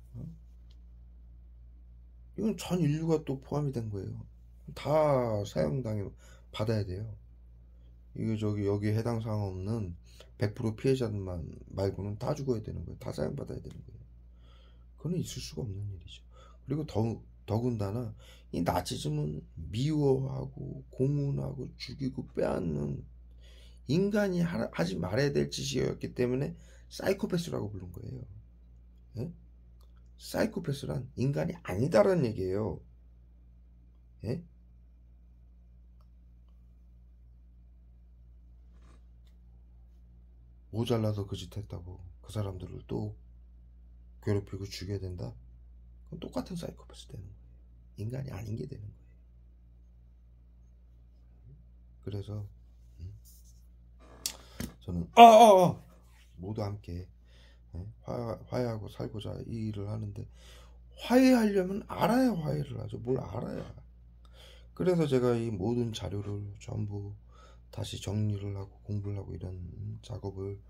이건 전 인류가 또 포함이 된 거예요. 다 사형당해 받아야 돼요. 이거 저기 여기 해당 사항 없는 100% 피해자들만 말고는 다 죽어야 되는 거예요. 다 사형받아야 되는 거예요. 그건 있을 수가 없는 일이죠. 그리고 더군다나 이 나치즘은 미워하고 고문하고 죽이고 빼앗는 인간이 하지 말아야 될 짓이었기 때문에 사이코패스라고 부른 거예요. 예? 사이코패스란 인간이 아니다라는 얘기예요. 예? 모자라서 그 짓 했다고 그 사람들을 또 괴롭히고 죽여야 된다? 그건 똑같은 사이코패스 되는 거예요. 인간이 아닌 게 되는 거예요. 그래서 저는 모두 함께 화해하고 살고자 이 일을 하는데, 화해하려면 알아야 화해를 하죠. 뭘 알아야. 그래서 제가 이 모든 자료를 전부 다시 정리를 하고 공부를 하고 이런 작업을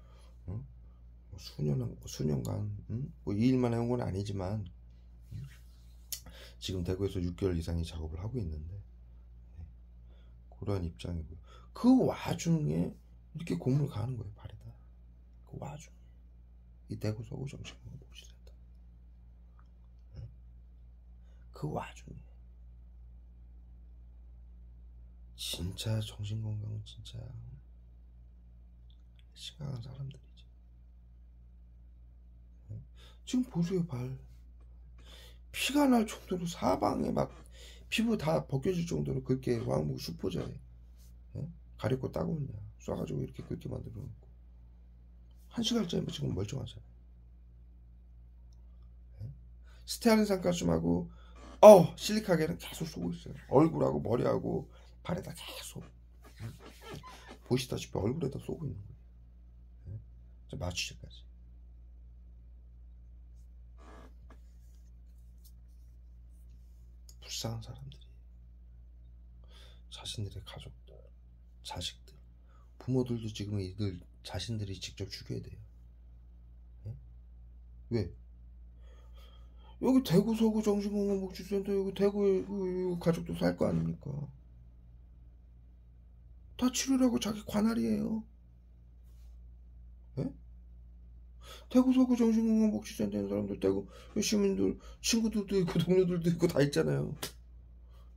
수년간 뭐 이 일만 해온 건 아니지만 지금 대구에서 6개월 이상의 작업을 하고 있는데 그러한 입장이고요. 그 와중에 이렇게 공물 가는 거예요. 발에다. 그 와중에 이 대구 서구 정신건강복지센터 그 와중에 진짜 정신건강은 진짜 심각한 사람들이지. 지금 보세요. 발 피가 날 정도로 사방에 막 피부 다 벗겨질 정도로 그렇게 왕복 수포자에 가렵고 따가웠냐 쏴가지고 이렇게 그렇게 만들어 놓고 1시간째 지금 멀쩡하잖아요. 스테아린산 칼슘하고 실리카겔은 계속 쏘고 있어요. 얼굴하고 머리하고 발에다 계속 보시다시피 얼굴에다 쏘고 있는 거예요. 마취제까지. 불쌍한 사람들이 자신들의 가족들, 자식들, 부모들도 지금 이들 자신들이 직접 죽여야 돼요. 왜? 여기 대구 서구 정신건강복지센터 여기 대구에 가족도 살 거 아닙니까? 다 치료라고 자기 관할이에요. 예? 대구 서구 정신건강복지센터 있는 사람들, 대구 시민들, 친구들도 있고 동료들도 있고 다 있잖아요.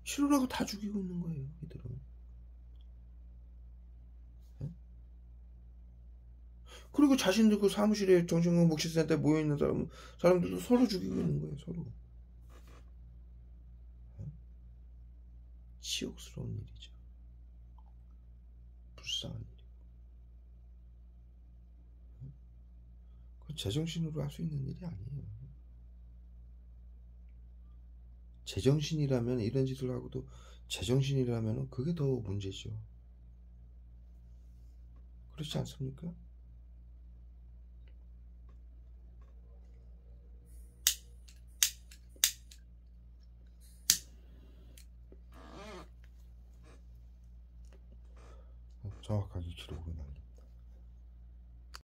치료라고 다 죽이고 있는 거예요, 이들은. 예? 그리고 자신들 그 사무실에 정신건강복지센터에 모여있는 사람들도 서로 죽이고 있는 거예요, 서로. 치욕스러운 일이죠. 불쌍한 일이고. 그건 제정신으로 할 수 있는 일이 아니에요. 제정신이라면 이런 짓을 하고도 제정신이라면 그게 더 문제죠. 그렇지 않습니까? 정확하게 기록을 남겨.